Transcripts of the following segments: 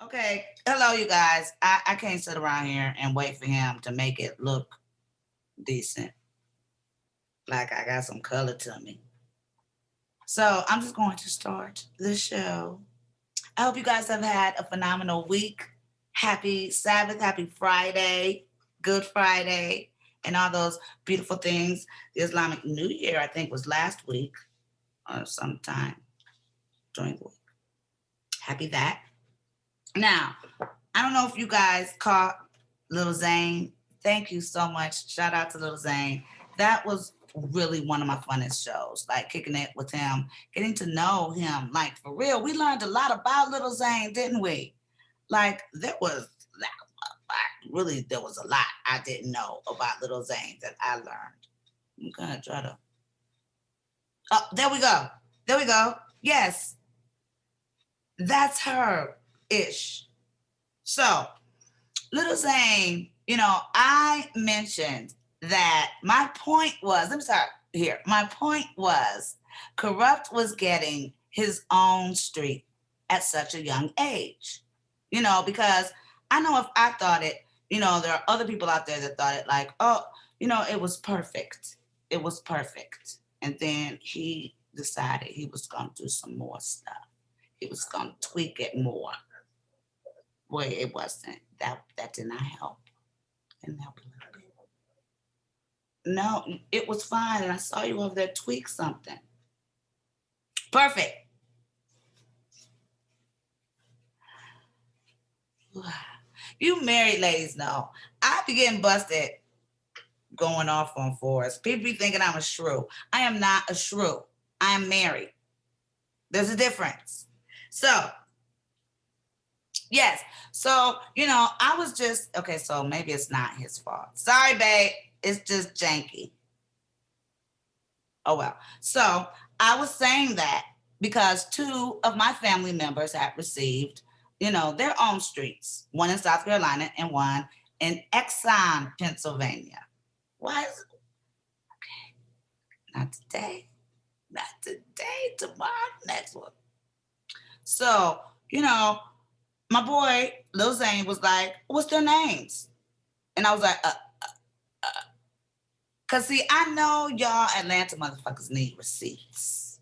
Okay, hello, you guys. I can't sit around here and wait for him to make it look decent, like I got some color to me. So I'm just going to start the show. I hope you guys have had a phenomenal week. Happy Sabbath, happy Friday, Good Friday, and all those beautiful things. The Islamic New Year, I think, was last week or sometime during the week. Happy that. Now, I don't know if you guys caught Little Zane. Thank you so much. Shout out to Little Zane. That was really one of my funnest shows. Like kicking it with him, getting to know him. Like for real, we learned a lot about Little Zane, didn't we? Like there was a lot I didn't know about Little Zane that I learned. I'm gonna try to. Oh, there we go. There we go. Yes, that's her ish. So Little Zane, I mentioned that my point was, let me start here. My point was Kurupt was getting his own street at such a young age. Because I know if I thought it, there are other people out there that thought it like, oh, it was perfect. It was perfect. And then he decided he was going to do some more stuff. He was going to tweak it more. Boy, it wasn't. That did not help. Didn't help a little bit. No, it was fine. And I saw you over there tweak something. Perfect. You married ladies know. I be getting busted going off on fours. People be thinking I'm a shrew. I am not a shrew. I am married. There's a difference. So, yes. So, I was just, okay, so maybe it's not his fault. Sorry, babe. It's just janky. Oh, well. So, I was saying that because two of my family members had received, their own streets, one in South Carolina and one in Exxon, Pennsylvania. Why is it? Okay, not today. Not today. Tomorrow, next one. So, you know, my boy Lil Zane was like, "What's their names?" And I was like, "Cause see, I know y'all Atlanta motherfuckers need receipts.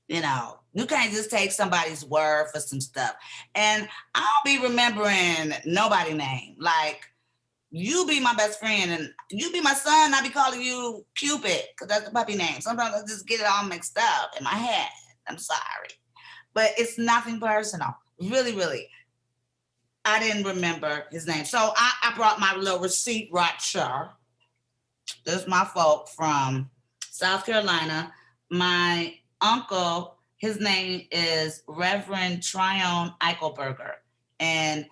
You can't just take somebody's word for some stuff. And I don't be remembering nobody name. Like you be my best friend, and you be my son. I be calling you Cupid, cause that's the puppy name. Sometimes I just get it all mixed up in my head. I'm sorry, but it's nothing personal. Really, really. I didn't remember his name. So I brought my little receipt right here. This is my folk from South Carolina. My uncle, his name is Reverend Tryon Eichelberger. And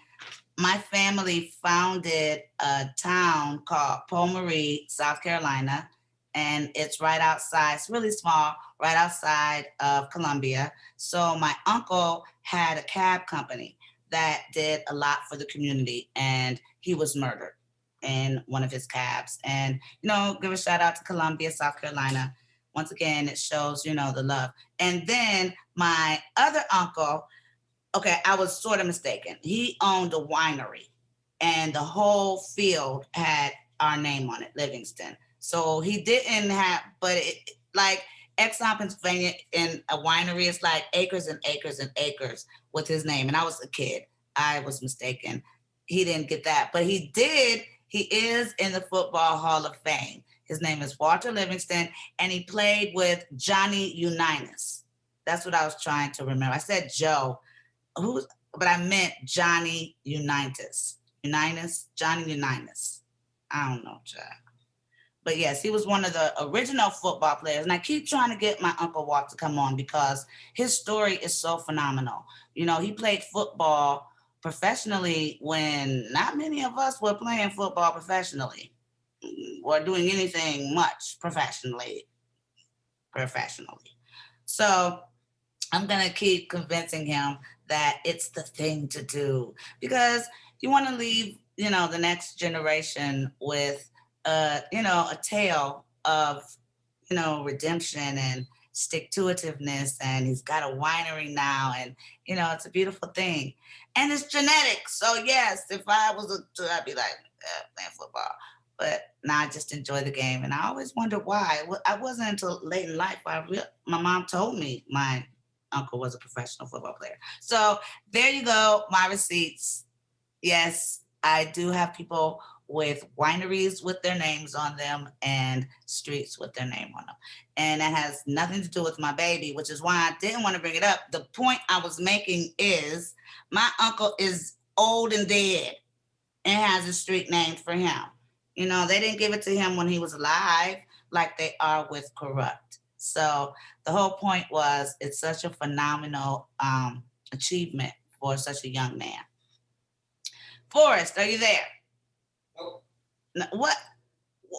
my family founded a town called Pomorie, South Carolina. And it's right outside, it's really small, right outside of Columbia. So my uncle had a cab company that did a lot for the community, and he was murdered in one of his cabs. And, give a shout out to Columbia, South Carolina. Once again, it shows, the love. And then my other uncle, okay, I was sort of mistaken. He owned a winery, and the whole field had our name on it, Livingston. So he didn't have, but like Exxon, Pennsylvania, in a winery, it's like acres and acres and acres with his name. And I was a kid. I was mistaken. He didn't get that, but he did. He is in the Football Hall of Fame. His name is Walter Livingston, and he played with Johnny Unitas. That's what I was trying to remember. I said Joe, who's, but I meant Johnny Unitas. Johnny Unitas. I don't know, Jack. But yes, he was one of the original football players. And I keep trying to get my Uncle Walt to come on because his story is so phenomenal. He played football professionally when not many of us were playing football professionally or doing anything much professionally. So I'm going to keep convincing him that it's the thing to do because you want to leave, the next generation with, a tale of, redemption and stick to itiveness. And he's got a winery now, and, it's a beautiful thing. And it's genetic. So yes, if I was I'd be like playing football. But now I just enjoy the game, and I always wondered why. I wasn't until late in life my mom told me my uncle was a professional football player. So there you go, my receipts. Yes, I do have people with wineries with their names on them and streets with their name on them. And that has nothing to do with my baby, which is why I didn't want to bring it up. The point I was making is my uncle is old and dead and has a street named for him. You know, they didn't give it to him when he was alive like they are with Kurupt. So the whole point was it's such a phenomenal achievement for such a young man. Forrest, are you there? Nope. No, what?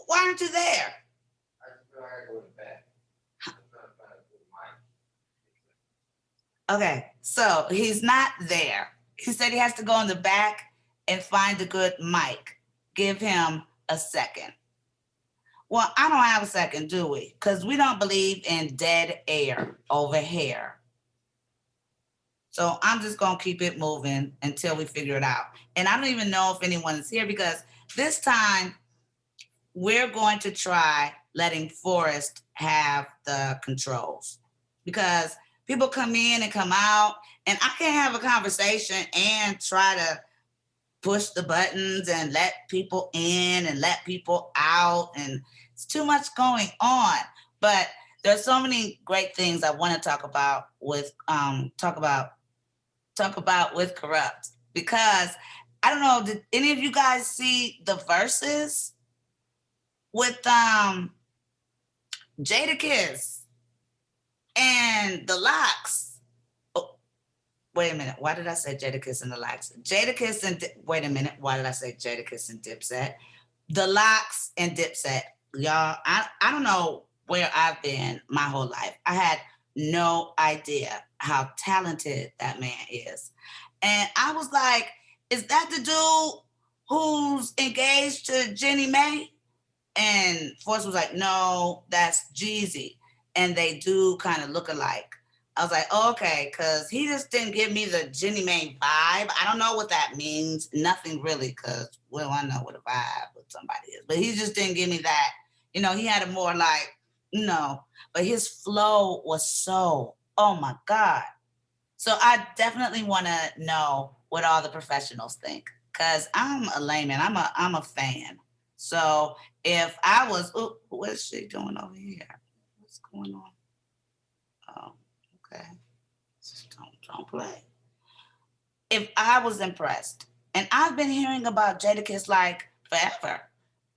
Why aren't you there? I just feel like I go to bed. Okay, so he's not there. He said he has to go in the back and find a good mic. Give him a second. Well, I don't have a second, do we? Because we don't believe in dead air over here. So I'm just going to keep it moving until we figure it out. And I don't even know if anyone is here because this time we're going to try letting Forrest have the controls because people come in and come out and I can't have a conversation and try to push the buttons and let people in and let people out. And it's too much going on. But there's so many great things I want to talk about with with Kurupt because I don't know, did any of you guys see the verses with Jadakiss and the Locks? Oh, wait a minute. Why did I say Jadakiss and the Locks? Jadakiss and wait a minute. Why did I say Jadakiss and Dipset? The Locks and Dipset. Y'all, I don't know where I've been my whole life. I had no idea how talented that man is. And I was like, is that the dude who's engaged to Jenny May? And Forrest was like, no, that's Jeezy. And they do kind of look alike. I was like, oh, okay, because he just didn't give me the Jenny May vibe. I don't know what that means. Nothing really, because, well, I know what a vibe with somebody is. But he just didn't give me that. You know, he had a more like, but his flow was so, oh my God. So I definitely want to know what all the professionals think because I'm a layman. I'm a fan. So if I was, what is she doing over here? What's going on? Oh, okay. Just don't play. If I was impressed, and I've been hearing about Jadakiss like forever,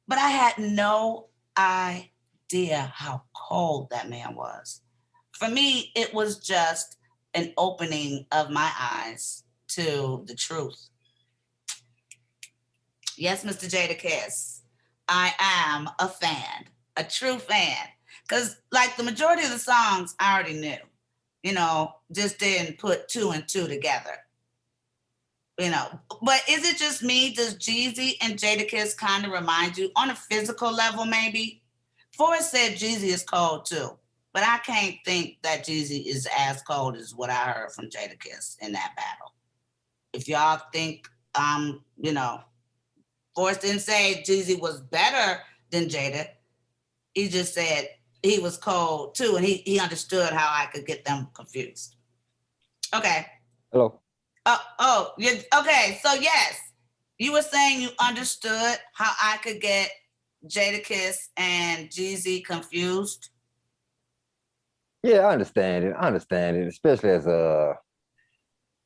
but I had no idea how cold that man was. For me, it was just an opening of my eyes to the truth. Yes, Mr. Jadakiss, I am a fan, a true fan. Because like the majority of the songs I already knew, just didn't put two and two together. But is it just me? Does Jeezy and Jadakiss kind of remind you on a physical level, maybe? Forrest said Jeezy is cold too. But I can't think that Jeezy is as cold as what I heard from Jadakiss in that battle. If y'all think, Forrest didn't say Jeezy was better than Jada. He just said he was cold too, and he understood how I could get them confused. Okay. Hello. Okay. So yes, you were saying you understood how I could get Jadakiss and Jeezy confused. Yeah, I understand it, especially as a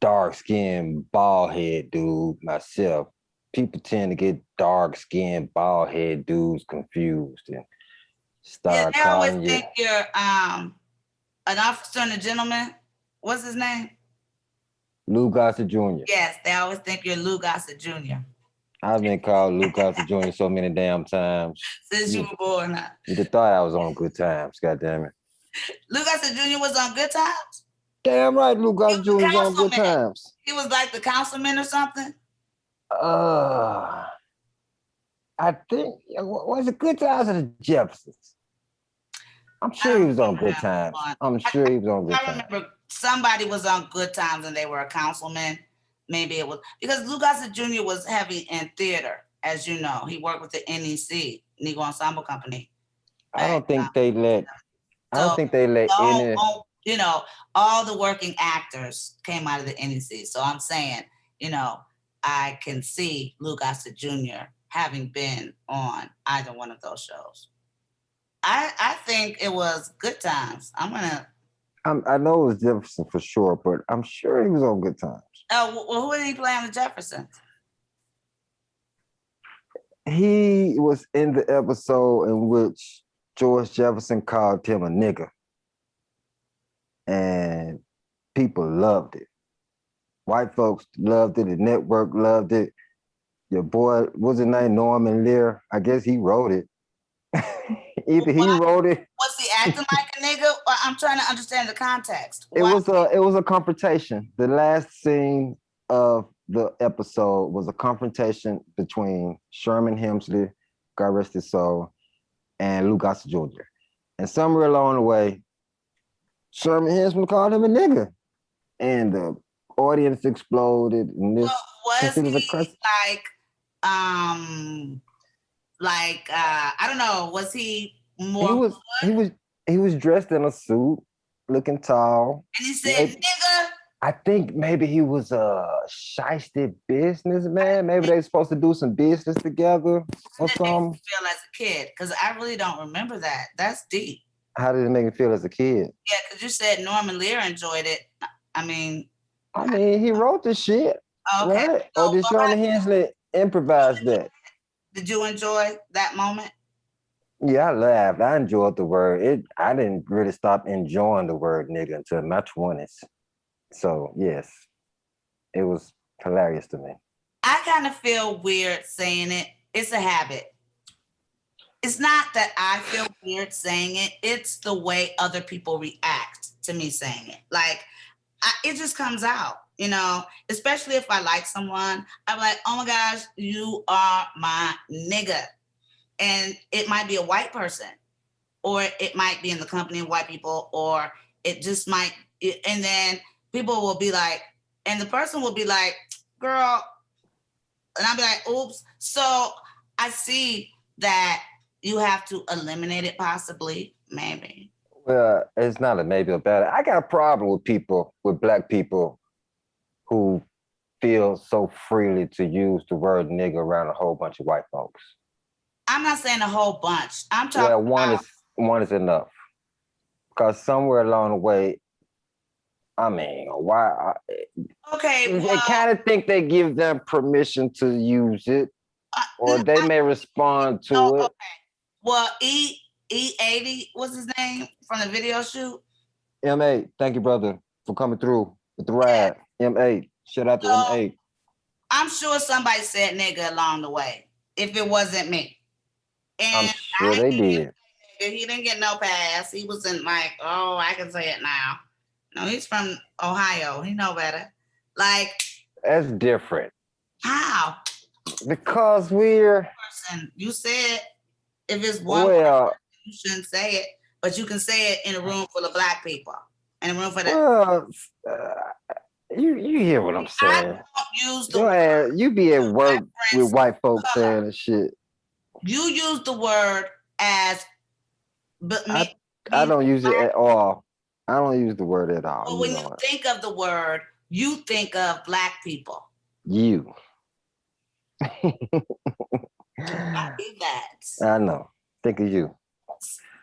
dark-skinned, bald-head dude myself. People tend to get dark-skinned, bald-head dudes confused and start they always calling you. think you're an officer and a gentleman. What's his name? Lou Gossett Jr. Yes, they always think you're Lou Gossett Jr. I've been called Lou Gossett Jr. so many damn times. Since you were born. You'd have thought I was on Good Times, goddamn it. Lou Gossett Jr. was on Good Times? Damn right, Lou Gossett Jr. was on Good Times. He was like the councilman or something? I think, was it Good Times or the Jeffersons? I'm sure he was on Good Times. I remember somebody was on Good Times and they were a councilman. maybe it was because Lou Gossett Jr. was heavy in theater, as you know. He worked with the NEC, Negro Ensemble Company. I don't think they let. I So don't think they let any. you know, all the working actors came out of the NEC. So I'm saying, you know, I can see Lou Gossett Jr. having been on either one of those shows. I think it was Good Times. I know it was Jefferson for sure, but I'm sure he was on Good Times. Oh, well, who did he play on the Jeffersons? He was in the episode in which George Jefferson called him a nigger. And people loved it. White folks loved it. The network loved it. Your boy, what's his name? Norman Lear. I guess he wrote it. Either he wrote it. Was he acting like a nigga? Or I'm trying to understand the context. It was a confrontation. The last scene of the episode was a confrontation between Sherman Hemsley, God rest his soul, and Lou Gossett Jr. And somewhere along the way, Sherman Hemsley called him a nigga, and the audience exploded. And this was he I don't know, was he more? He was dressed in a suit, looking tall. And he said, nigga. I think maybe he was a shiesty businessman. Maybe they were supposed to do some business together or something. Feel as a kid, because I really don't remember that. That's deep. How did it make me feel as a kid? Yeah, because you said Norman Lear enjoyed it. I mean, he wrote the shit, okay. right? Or did Sherman Hemsley improvise that? Did you enjoy that moment? Yeah, I laughed. I enjoyed the word. I didn't really stop enjoying the word nigga until my 20s. So, yes, it was hilarious to me. I kind of feel weird saying it. It's a habit. It's not that I feel weird saying it. It's the way other people react to me saying it. Like, it just comes out, you know, especially if I like someone. I'm like, oh my gosh, you are my nigga. And it might be a white person, or it might be in the company of white people, or it just might, and then people will be like, and the person will be like, girl, and I'll be like, oops. So I see that you have to eliminate it possibly, maybe. Well, it's not a maybe about it. I got a problem with Black people who feel so freely to use the word nigga around a whole bunch of white folks. I'm not saying a whole bunch. I'm talking about one is enough. Because somewhere along the way, I mean, why? Okay. They kind of think they give them permission to use it, or they may respond to it. Okay. Well, E80 was his name from the video shoot. M8, thank you, brother, for coming through with the ride. Yeah. M8, shout out to M8. I'm sure somebody said nigga along the way, if it wasn't me. And I'm sure they did. He didn't get no pass. He wasn't like, oh, I can say it now. No, he's from Ohio. He know better. Like, that's different. How? Because we're person. You said if it's one person, you shouldn't say it, but you can say it in a room full of Black people. In a room for that. Well, you hear what I'm saying? I don't use the word. You be at work with white folks saying and shit. You use the word as, but me. I don't use it at all. I don't use the word at all. But when you think of the word, you think of Black people. You. I do that. I know. Think of you.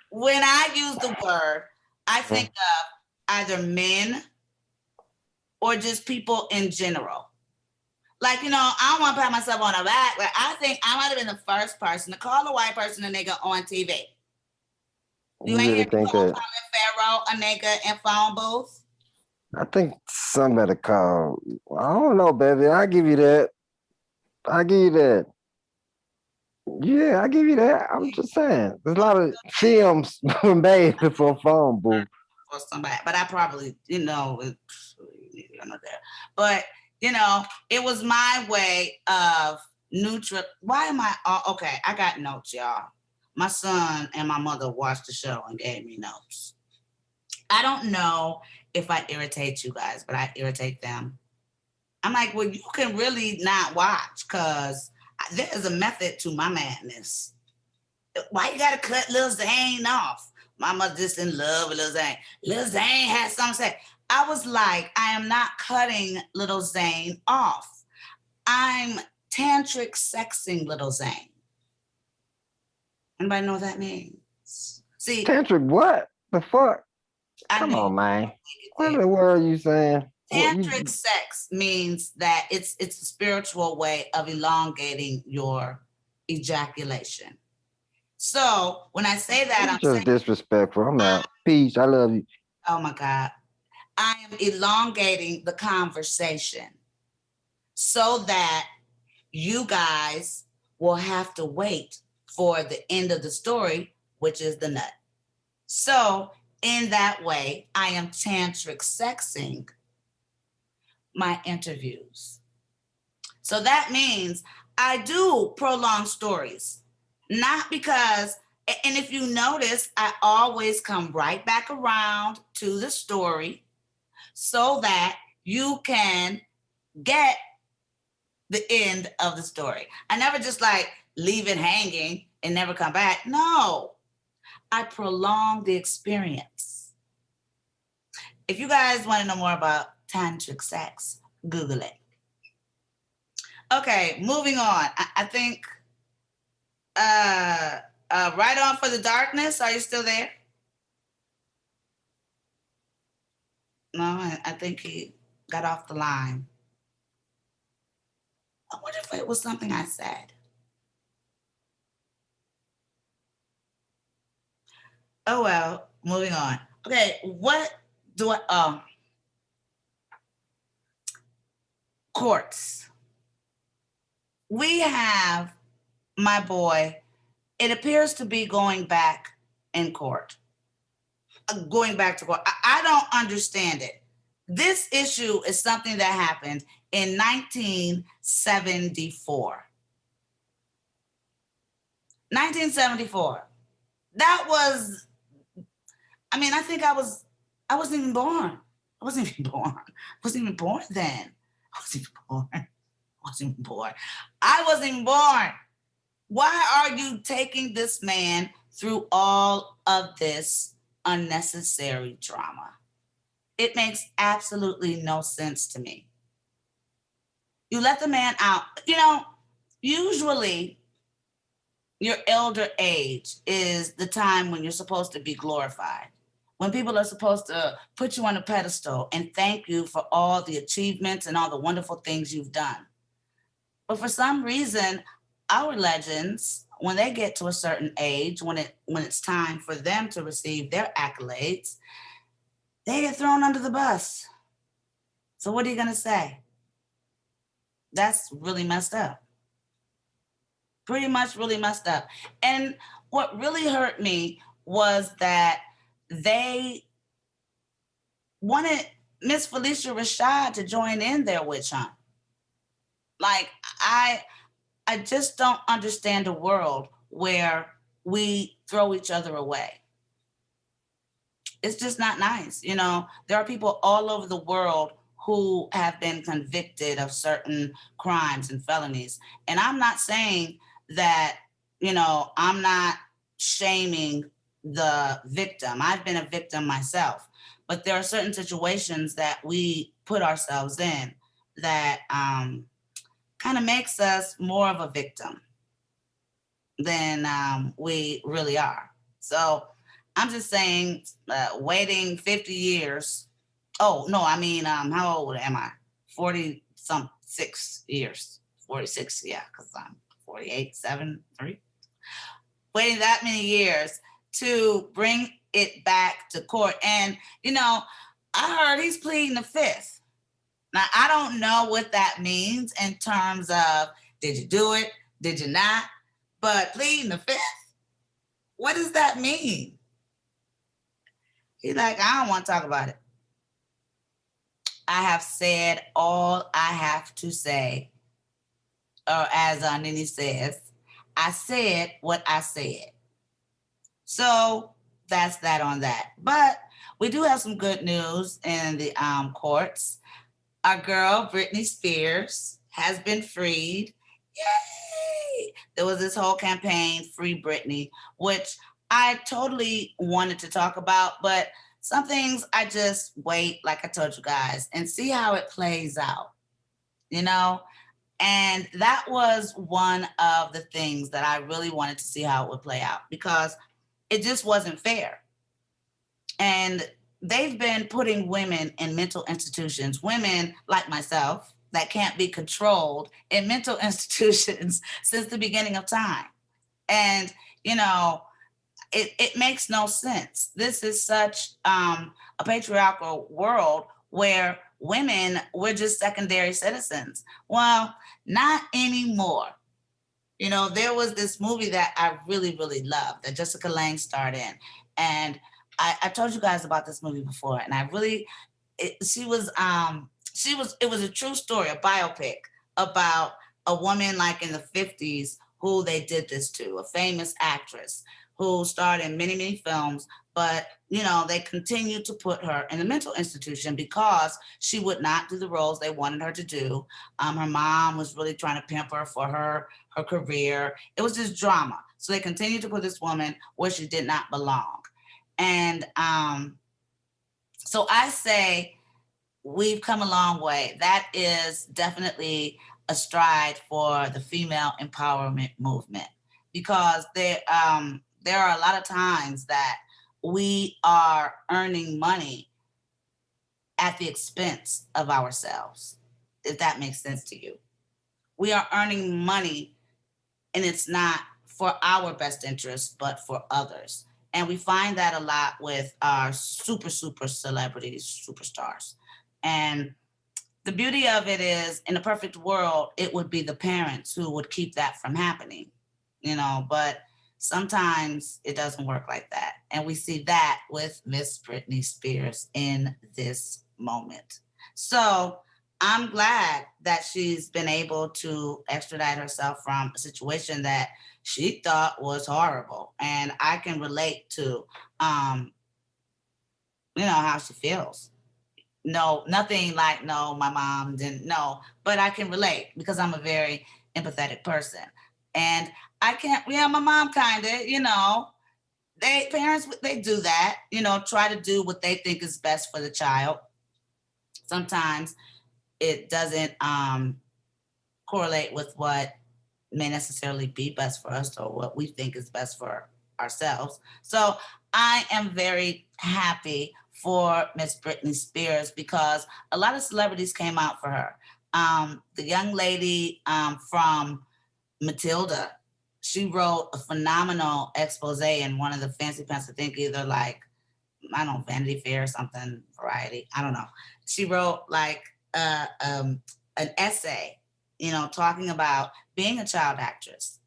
When I use the word, I think of either men or just people in general. Like, you know, I don't want to pat myself on the back, but I think I might have been the first person to call a white person a nigga on TV. You ain't hear me calling Pharaoh a nigga in phone booth? I think somebody called. I don't know, baby. I'll give you that. Yeah, I give you that. I'm just saying. There's a lot of films made before phone booth. For somebody, but I probably, you know, but you know, it was my way of neutral. Why am I? Okay, I got notes, y'all. My son and my mother watched the show and gave me notes. I don't know if I irritate you guys, but I irritate them. I'm like, well, you can really not watch because there is a method to my madness. Why you gotta cut Lil Zane off? My mother just in love with Lil Zane. Lil Zane had something to say. I was like, I am not cutting Little Zane off. I'm tantric sexing Little Zane. Anybody know what that means? See, Tantric what? The fuck? I Come knew on, man. What it. in the world are you saying? What Tantric sex means that it's a spiritual way of elongating your ejaculation. So when I say that, you I'm just saying, disrespectful. I'm out. Peace. I love you. oh my God, I am elongating the conversation so that you guys will have to wait for the end of the story, which is the nut. So in that way, I am tantric sexing my interviews. So that means I do prolong stories, not because, and if you notice, I always come right back around to the story so that you can get the end of the story. I never just like leave it hanging and never come back. No, I prolong the experience. If you guys want to know more about tantric sex, Google it. Okay, moving on. I think Right On for the Darkness. Are you still there? No, I think he got off the line. I wonder if it was something I said. Oh well, moving on. Okay, what do I courts. We have my boy. It appears to be going back in court. Going back to court. I don't understand it. This issue is something that happened in 1974. 1974. That was, I mean, I think I wasn't even born. I wasn't even born. I wasn't even born then. I wasn't even born. I wasn't even born. I wasn't even born. Why are you taking this man through all of this unnecessary drama? It makes absolutely no sense to me. You let the man out. You know, usually your elder age is the time when you're supposed to be glorified, when people are supposed to put you on a pedestal and thank you for all the achievements and all the wonderful things you've done. But for some reason, our legends, when they get to a certain age, when it's time for them to receive their accolades, they get thrown under the bus. So what are you going to say? That's really messed up. Pretty much really messed up. And what really hurt me was that they wanted Miss Felicia Rashad to join in their witch hunt. Like, I just don't understand a world where we throw each other away. It's just not nice. You know, there are people all over the world who have been convicted of certain crimes and felonies. And I'm not saying that, you know, I'm not shaming the victim. I've been a victim myself. But there are certain situations that we put ourselves in that kind of makes us more of a victim than we really are. So I'm just saying, waiting 50 years. Oh, no, I mean, how old am I? 40 some 6 years. 46, yeah, because I'm 48, 7, 3. Waiting that many years to bring it back to court. And, you know, I heard he's pleading the fifth. Now, I don't know what that means in terms of, did you do it? Did you not? But pleading the fifth, what does that mean? He's like, I don't want to talk about it. I have said all I have to say. Or as Nini says, I said what I said. So that's that on that. But we do have some good news in the courts. Our girl, Britney Spears, has been freed. Yay! There was this whole campaign, Free Britney, which I totally wanted to talk about, but some things I just wait, like I told you guys, and see how it plays out, you know? And that was one of the things that I really wanted to see how it would play out because it just wasn't fair. And they've been putting women in mental institutions, women like myself that can't be controlled in mental institutions since the beginning of time. And, you know, it makes no sense. This is such a patriarchal world where women were just secondary citizens. Well, not anymore. You know, there was this movie that I really, really loved that Jessica Lange starred in. And I told you guys about this movie before, and I really, it was a true story, a biopic about a woman like in the 50s who they did this to, a famous actress who starred in many, many films, but you know, they continued to put her in a mental institution because she would not do the roles they wanted her to do. Her mom was really trying to pimp her for her career. It was just drama. So they continued to put this woman where she did not belong. And so I say we've come a long way. That is definitely a stride for the female empowerment movement because there are a lot of times that we are earning money at the expense of ourselves, if that makes sense to you. We are earning money and it's not for our best interest, but for others. And we find that a lot with our super, super celebrities, superstars. And the beauty of it is, in a perfect world, it would be the parents who would keep that from happening, you know, but sometimes it doesn't work like that. And we see that with Miss Britney Spears in this moment. So I'm glad that she's been able to extradite herself from a situation that she thought was horrible. And I can relate to, um, how she feels. No, nothing like, no, my mom didn't know, but I can relate because I'm a very empathetic person. And I can't, yeah, my mom kind of, parents, they do that, try to do what they think is best for the child. Sometimes it doesn't correlate with what may necessarily be best for us or what we think is best for ourselves. So I am very happy for Miss Britney Spears because a lot of celebrities came out for her. The young lady from Matilda, she wrote a phenomenal expose in one of the fancy pants, I think either like, I don't know, Vanity Fair or something, Variety, I don't know. She wrote like an essay, talking about being a child actress.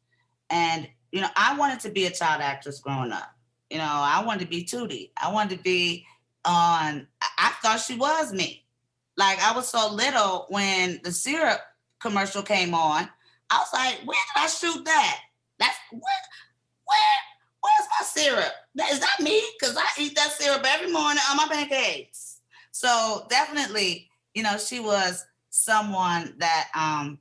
And, I wanted to be a child actress growing up. I wanted to be Tootie. I wanted to be I thought she was me. Like I was so little when the syrup commercial came on. I was like, where did I shoot that? That's where's my syrup? Is that me? Because I eat that syrup every morning on my pancakes. So definitely, she was someone that I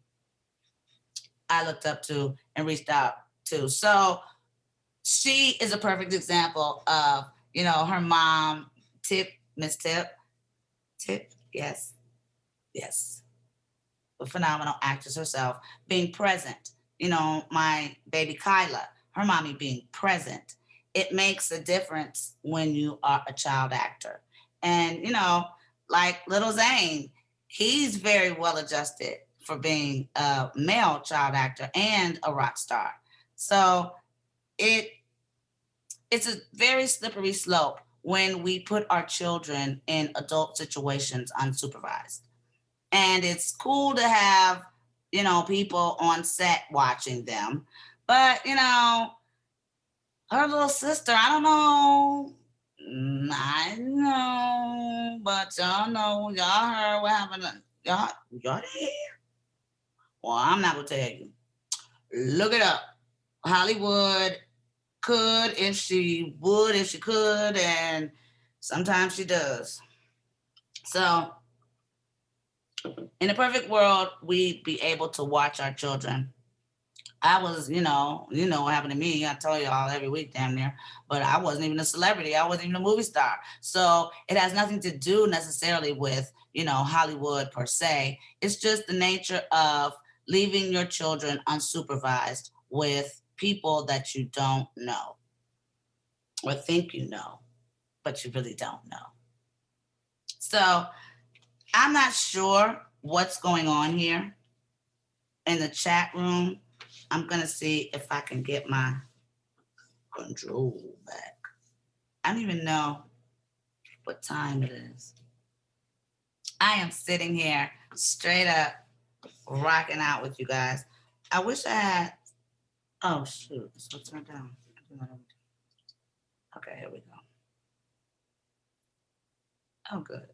looked up to and reached out to. So she is a perfect example of, her mom, Miss Tip, yes, yes, a phenomenal actress herself, being present. My baby Kyla, her mommy being present. It makes a difference when you are a child actor. And, like Little Zane, he's very well adjusted for being a male child actor and a rock star. So it it's a very slippery slope when we put our children in adult situations unsupervised. And it's cool to have, people on set watching them. But, her little sister, I don't know. I know, but y'all know, y'all heard what happened. Y'all didn't hear? Well, I'm not gonna tell you. Look it up. Hollywood could if she would, if she could, and sometimes she does. So In a perfect world, we'd be able to watch our children. I was, what happened to me. I tell y'all every week damn near, but I wasn't even a celebrity. I wasn't even a movie star. So it has nothing to do necessarily with, Hollywood per se. It's just the nature of leaving your children unsupervised with people that you don't know or think you know, but you really don't know. So I'm not sure what's going on here in the chat room. I'm going to see if I can get my control back. I don't even know what time it is. I am sitting here straight up rocking out with you guys. I wish I had, oh shoot, so turn down. Okay, here we go. Oh, good.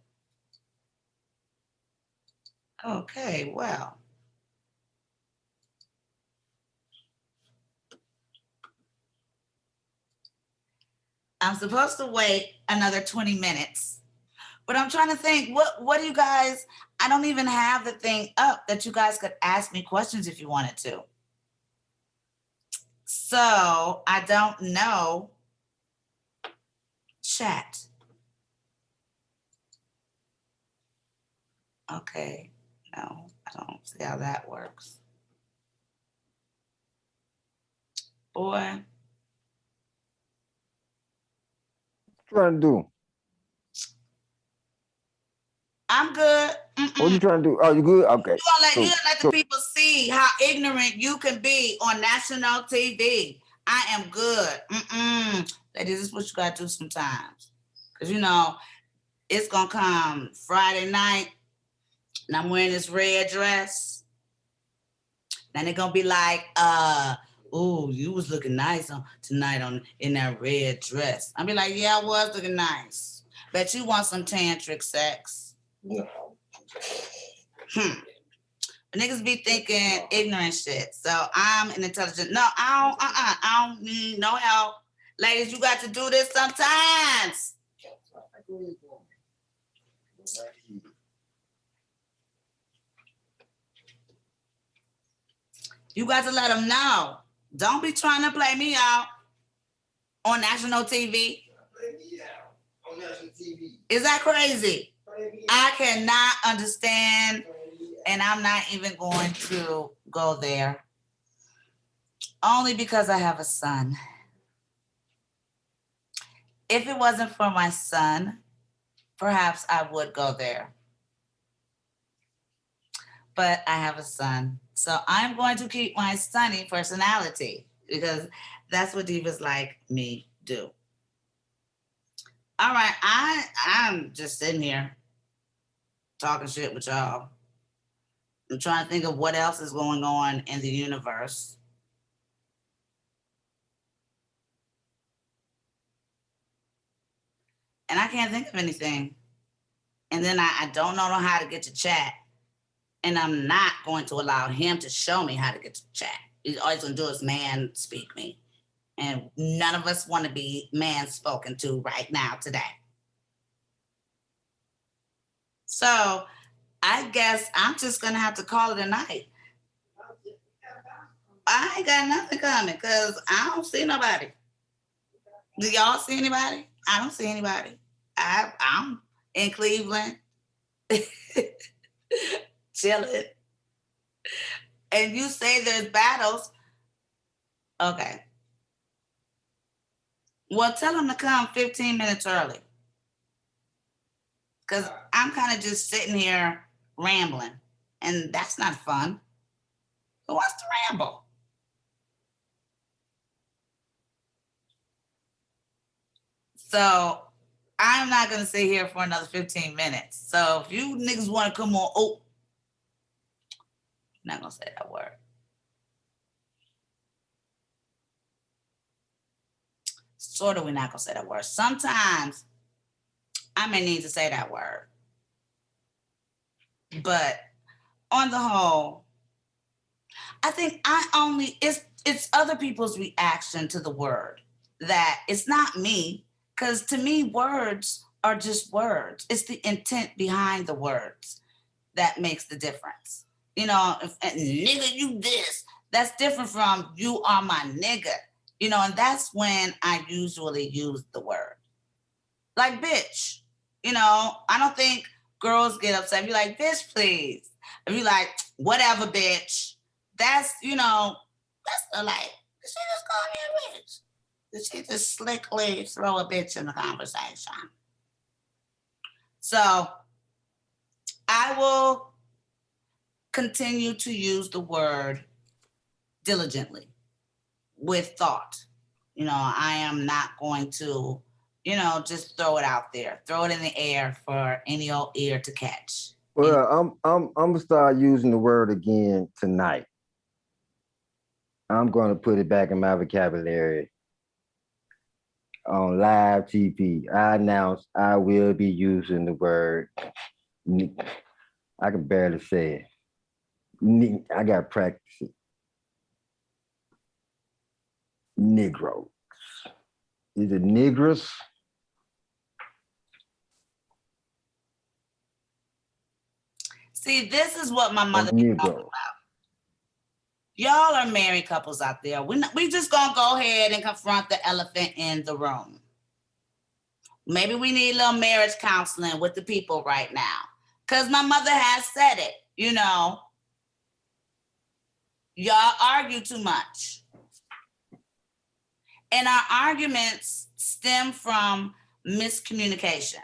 Okay, well. I'm supposed to wait another 20 minutes, but I'm trying to think, what do you guys, I don't even have the thing up that you guys could ask me questions if you wanted to. So I don't know. Chat. Okay, no, I don't see how that works. Boy. Trying to do? I'm good. What you trying to do? Oh, you good? Okay. You gonna let the people see how ignorant you can be on national TV. I am good. Ladies, this is what you gotta do sometimes. Cause it's gonna come Friday night and I'm wearing this red dress. Then they're gonna be like, oh, you was looking nice tonight in that red dress. I'll be like, yeah, I was looking nice. Bet you want some tantric sex. No. Niggas be thinking ignorant shit. So I'm an intelligent. No, I don't need no help. Ladies, you got to do this sometimes. You got to let them know. Don't be trying to play me out on national TV. Play me out on national TV. Is that crazy? I cannot understand, and I'm not even going to go there. Only because I have a son. If it wasn't for my son, perhaps I would go there. But I have a son. So I'm going to keep my sunny personality because that's what divas like me do. All right, I'm just sitting here talking shit with y'all. I'm trying to think of what else is going on in the universe. And I can't think of anything. And then I don't know how to get to chat. And I'm not going to allow him to show me how to get to chat. He's always going to do is man speak me. And none of us want to be man spoken to right now today. So I guess I'm just going to have to call it a night. I ain't got nothing coming because I don't see nobody. Do y'all see anybody? I don't see anybody. I'm in Cleveland. Chilling. And you say there's battles. Okay. Well, tell them to come 15 minutes early. Because I'm kind of just sitting here rambling. And that's not fun. Who wants to ramble? So I'm not going to sit here for another 15 minutes. So if you niggas want to come on, I'm not going to say that word. Sort of, we're not going to say that word. Sometimes I may need to say that word. But on the whole, I think it's other people's reaction to the word that it's not me. Because to me, words are just words. It's the intent behind the words that makes the difference. You know, and nigga, you this. That's different from you are my nigga. You know, and that's when I usually use the word. Like bitch. You know, I don't think girls get upset. If you're like, bitch, please. If you're like, whatever, bitch. That's, you know, that's like, did she just call me a bitch? Did she just slickly throw a bitch in the conversation? So I will continue to use the word diligently with thought. You know, I am not going to, you know, just throw it out there, throw it in the air for any old ear to catch. Well, I'm gonna start using the word again tonight. I'm gonna put it back in my vocabulary on live TV. I announced I will be using the word. I can barely say it. I got to practice it. Negroes. Is it Negress? See, this is what my mother Negro. be talking about. Y'all are married couples out there. We just gonna go ahead and confront the elephant in the room. Maybe we need a little marriage counseling with the people right now. Because my mother has said it, you know. Y'all argue too much. And our arguments stem from miscommunication.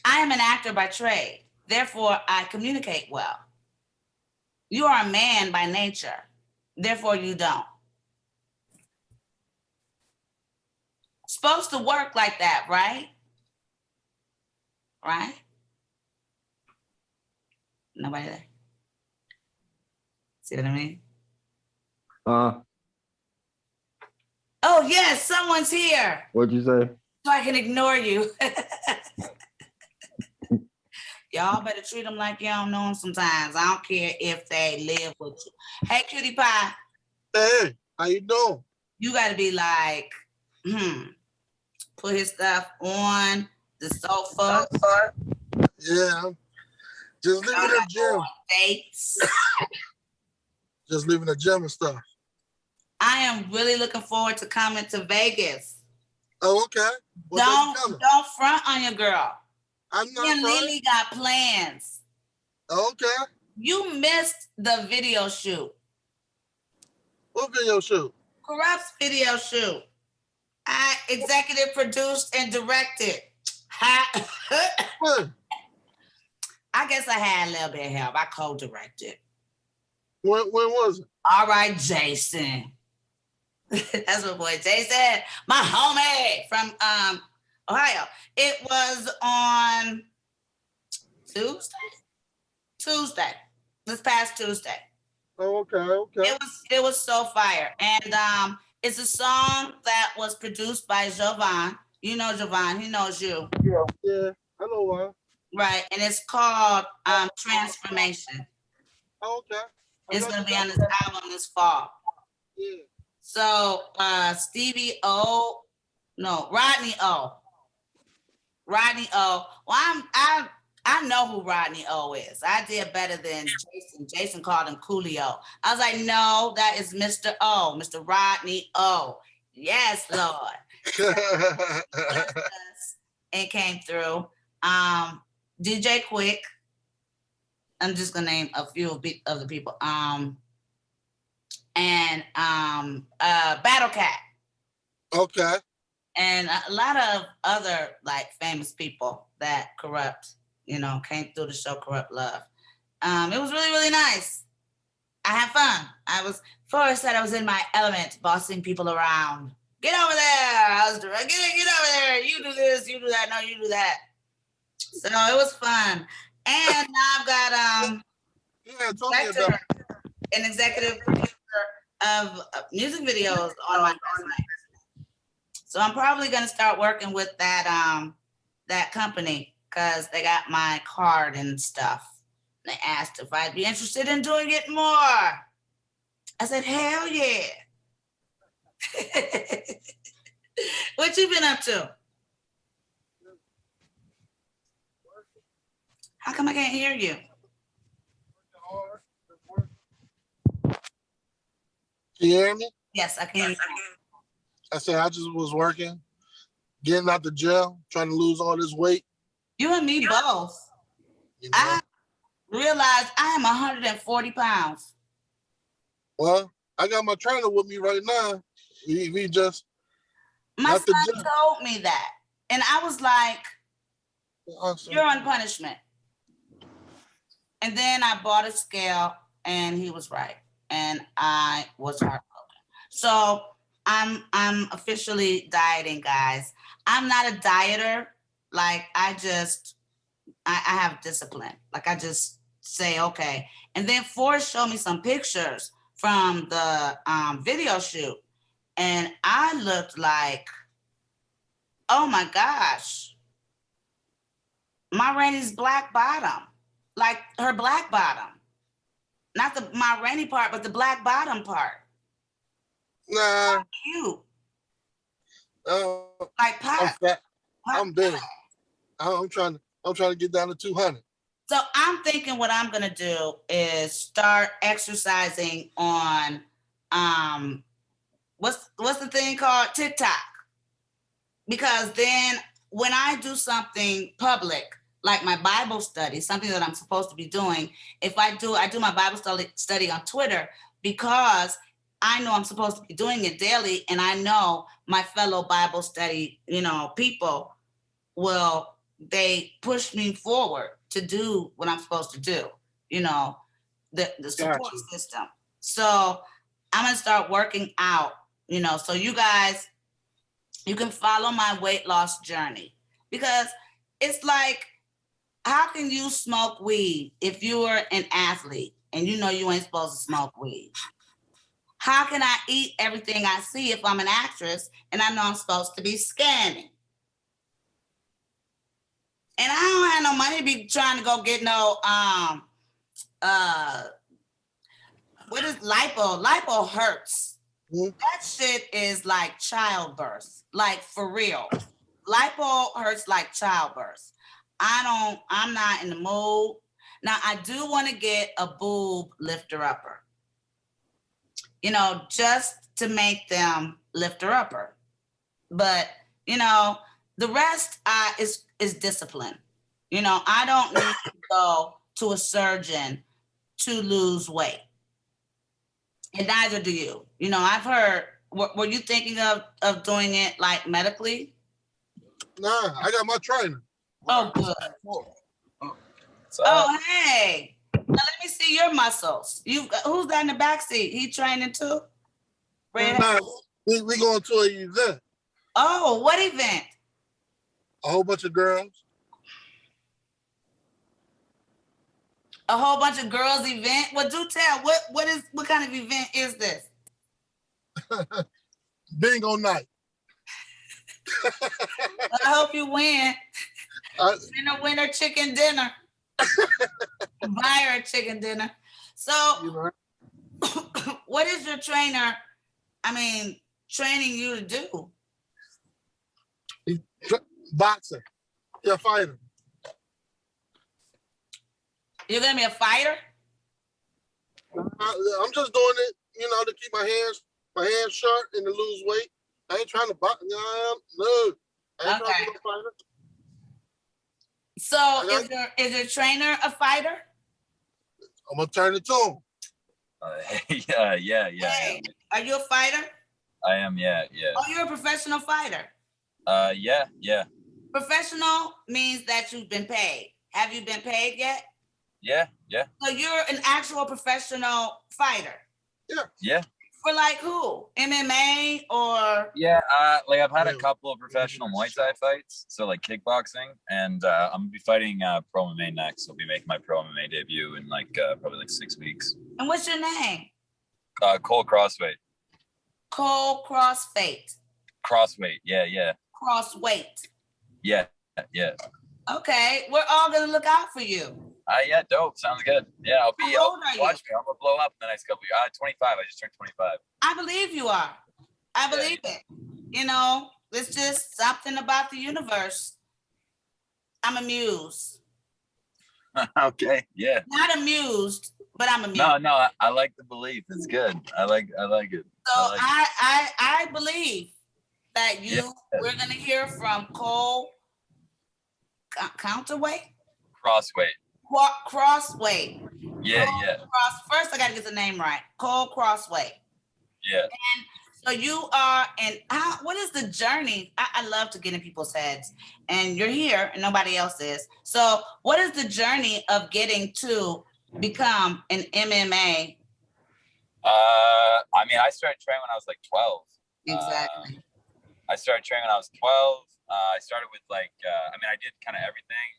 I am an actor by trade. Therefore, I communicate well. You are a man by nature. Therefore, you don't. Supposed to work like that, right? Right? Nobody there? See what I mean? Oh, yes, someone's here. What'd you say? So I can ignore you. Y'all better treat them like you don't know them sometimes. I don't care if they live with you. Hey, cutie pie. Hey, how you doing? You got to be like, put his stuff on the sofa. Yeah, just leaving the gym. Dates. Just leaving the gym and stuff. I am really looking forward to coming to Vegas. Oh, okay. Don't front on your girl. I'm not Me and Lily got plans. Okay. You missed the video shoot. What video shoot? Kurupt's video shoot. I executive produced and directed. When? I guess I had a little bit of help. I co-directed. When was it? All right, Jason. That's my boy Jason, my homie from Ohio. It was on Tuesday. This past Tuesday. Oh, okay. It was so fire. And it's a song that was produced by Jovan. You know Jovan, he knows you. Yeah, I know why. Right. And it's called Transformation. Oh, okay. It's gonna be on this album this fall. Yeah. So Rodney O. Well, I know who Rodney O is. I did better than Jason. Jason called him Coolio. I was like, no, that is Mr. O, Mr. Rodney O. Yes, Lord. And came through. DJ Quick. I'm just gonna name a few of the people. And Battle Cat. Okay. And a lot of other like famous people that Kurupt, you know, came through the show Kurupt Love. It was really, really nice. I had fun. Before I said I was in my element, bossing people around. Get over there. I was get over there. You do this, you do that. No, you do that. So it was fun. And now I've got an executive producer of music videos on my resume. So I'm probably gonna start working with that company because they got my card and stuff. They asked if I'd be interested in doing it more. I said, hell yeah. What you been up to? How come I can't hear you? Can you hear me? Yes, I can. I said I just was working, getting out the jail, trying to lose all this weight. You and me both. You know? I realized I am 140 pounds. Well, I got my trainer with me right now. We just My Not the son gym. told me that. And I was like, awesome. you're on punishment. And then I bought a scale and he was right. And I was heartbroken. So I'm officially dieting, guys. I'm not a dieter. Like I have discipline. Like I just say, okay. And then Forrest showed me some pictures from the video shoot. And I looked like, oh my gosh, my Rainey's black bottom, like her black bottom. Not my Rainey part, but the black bottom part. Nah, Cute. uh, Like I'm pot. fat. I'm big. I'm trying to get down to 200. So I'm thinking what I'm gonna do is start exercising on what's the thing called? TikTok. Because then when I do something public, like my Bible study, something that I'm supposed to be doing, I do my Bible study on Twitter because I know I'm supposed to be doing it daily, and I know my fellow Bible study, people they push me forward to do what I'm supposed to do, the support system. So I'm gonna start working out, so you guys, you can follow my weight loss journey, because it's like, how can you smoke weed if you're an athlete and you know you ain't supposed to smoke weed? How can I eat everything I see if I'm an actress and I know I'm supposed to be scanning? And I don't have no money to be trying to go get no what is lipo? Lipo hurts. Mm-hmm. That shit is like childbirth, like for real. Lipo hurts like childbirth. I'm not in the mood. Now I do want to get a boob lifter upper, just to make them lifter upper. But, the rest is discipline. I don't need to go to a surgeon to lose weight. And neither do you. I've heard, were you thinking of doing it like medically? Nah, I got my trainer. Oh, good. Oh, hey. Now let me see your muscles. Who's that in the back seat? He training too? Nah, we going to an event. Oh, what event? A whole bunch of girls. A whole bunch of girls event? Well, do tell. What kind of event is this? Bingo night. I hope you win. Winner chicken dinner. Buy her a chicken dinner. So, what is your trainer, training you to do? Boxer. Yeah, fighter. You're going to be a fighter? I'm just doing it, to keep my hands sharp and to lose weight. I ain't trying to box. No. I ain't trying to be a fighter. So is your trainer a fighter? I'm gonna turn it to him. Yeah. Hey, are you a fighter? I am, yeah. Oh, you're a professional fighter? Yeah. Professional means that you've been paid. Have you been paid yet? Yeah. So you're an actual professional fighter? Yeah. For like who? MMA or? Yeah, I've had a couple of professional Muay Thai fights, so like kickboxing, and I'm gonna be fighting Pro MMA next. I'll be making my Pro MMA debut in probably 6 weeks. And what's your name? Cole Crossweight. Cole Crossweight. Crossweight, yeah. Crossweight. Yeah. Okay, we're all gonna look out for you. Yeah, dope. Sounds good. Yeah, How old are you? Watch me. I'm gonna blow up in the next couple of years. 25. I just turned 25. I believe you are. I believe it. It's just something about the universe. I'm amused. Okay, yeah. Not amused, but I'm amused. No, I like the belief. It's good. I like it. So I like it. I believe that we're gonna hear from Cole Counterweight? Crossweight. Crossweight. Yeah, Cole yeah. First I gotta get the name right. Cole Crossweight. Yeah. And so you are, and what is the journey? I love to get in people's heads, and you're here and nobody else is. So what is the journey of getting to become an MMA? I mean, I started training when I was like 12. Exactly. I started training when I was 12. I started with like, I mean, I did kind of everything,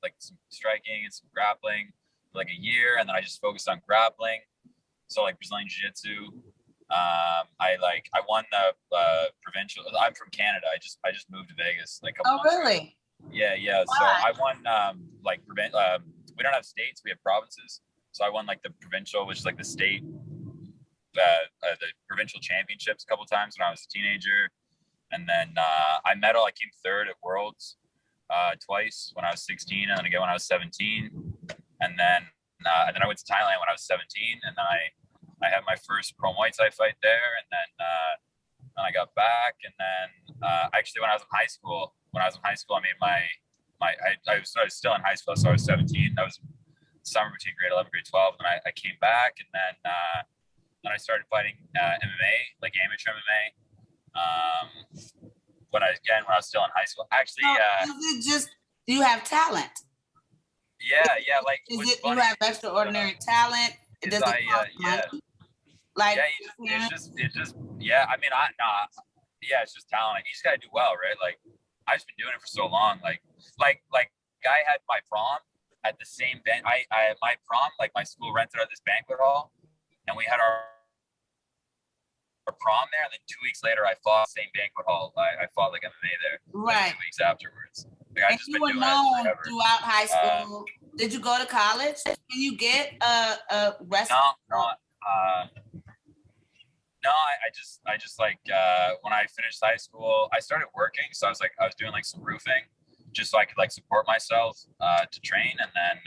like some striking and some grappling for like a year. And then I just focused on grappling. So like Brazilian Jiu-Jitsu. I won the provincial. I'm from Canada. I just moved to Vegas like a couple months ago. Really? Yeah. Why? So I won we don't have states, we have provinces. So I won like the provincial, which is like the state, the provincial championships a couple times when I was a teenager. And then I came third at Worlds twice when I was 16, and then again when I was 17. And then I went to Thailand when I was 17, and then I had my first pro Muay Thai fight there, and then I got back. And then actually when I was in high school, I made I was still in high school, so I was 17. That was summer between grade 11 and grade 12. And I came back, and then I started fighting MMA, like amateur MMA. When I was still in high school. Actually, is it just you have talent? Yeah. Like, is it you have extraordinary talent? It doesn't cost money. Like, yeah, it's just yeah. I mean, it's just talent. You just gotta do well, right? Like, I've just been doing it for so long. Like I had my prom at the same bank. I my prom, like my school rented out this banquet hall, and we had our prom there. And then 2 weeks later, I fought the same banquet hall. I fought like MMA there. Right. Like 2 weeks afterwards. Like, and you were known throughout high school. Did you go to college? Can you get a wrestling? No, I just like when I finished high school, I started working. So I was doing like some roofing, just so I could like support myself to train. And then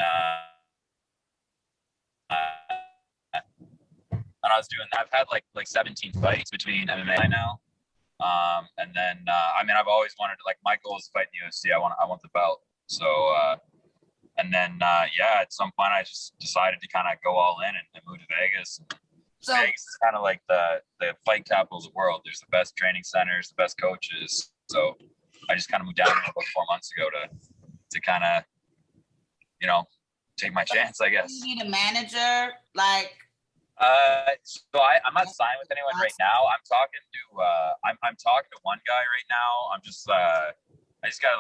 and I was doing that. I've had like 17 fights between MMA now. And then I mean, I've always wanted to, like, my goal is to fight in the UFC. I want the belt. So and then at some point I just decided to kind of go all in and move to Vegas. So Vegas is kind of like the fight capital of the world. There's the best training centers, the best coaches. So I just kind of moved down here about 4 months ago to kind of, take my chance, I guess. You need a manager, like. So I'm not signed with anyone right now. I'm talking to one guy right now. I'm just I just gotta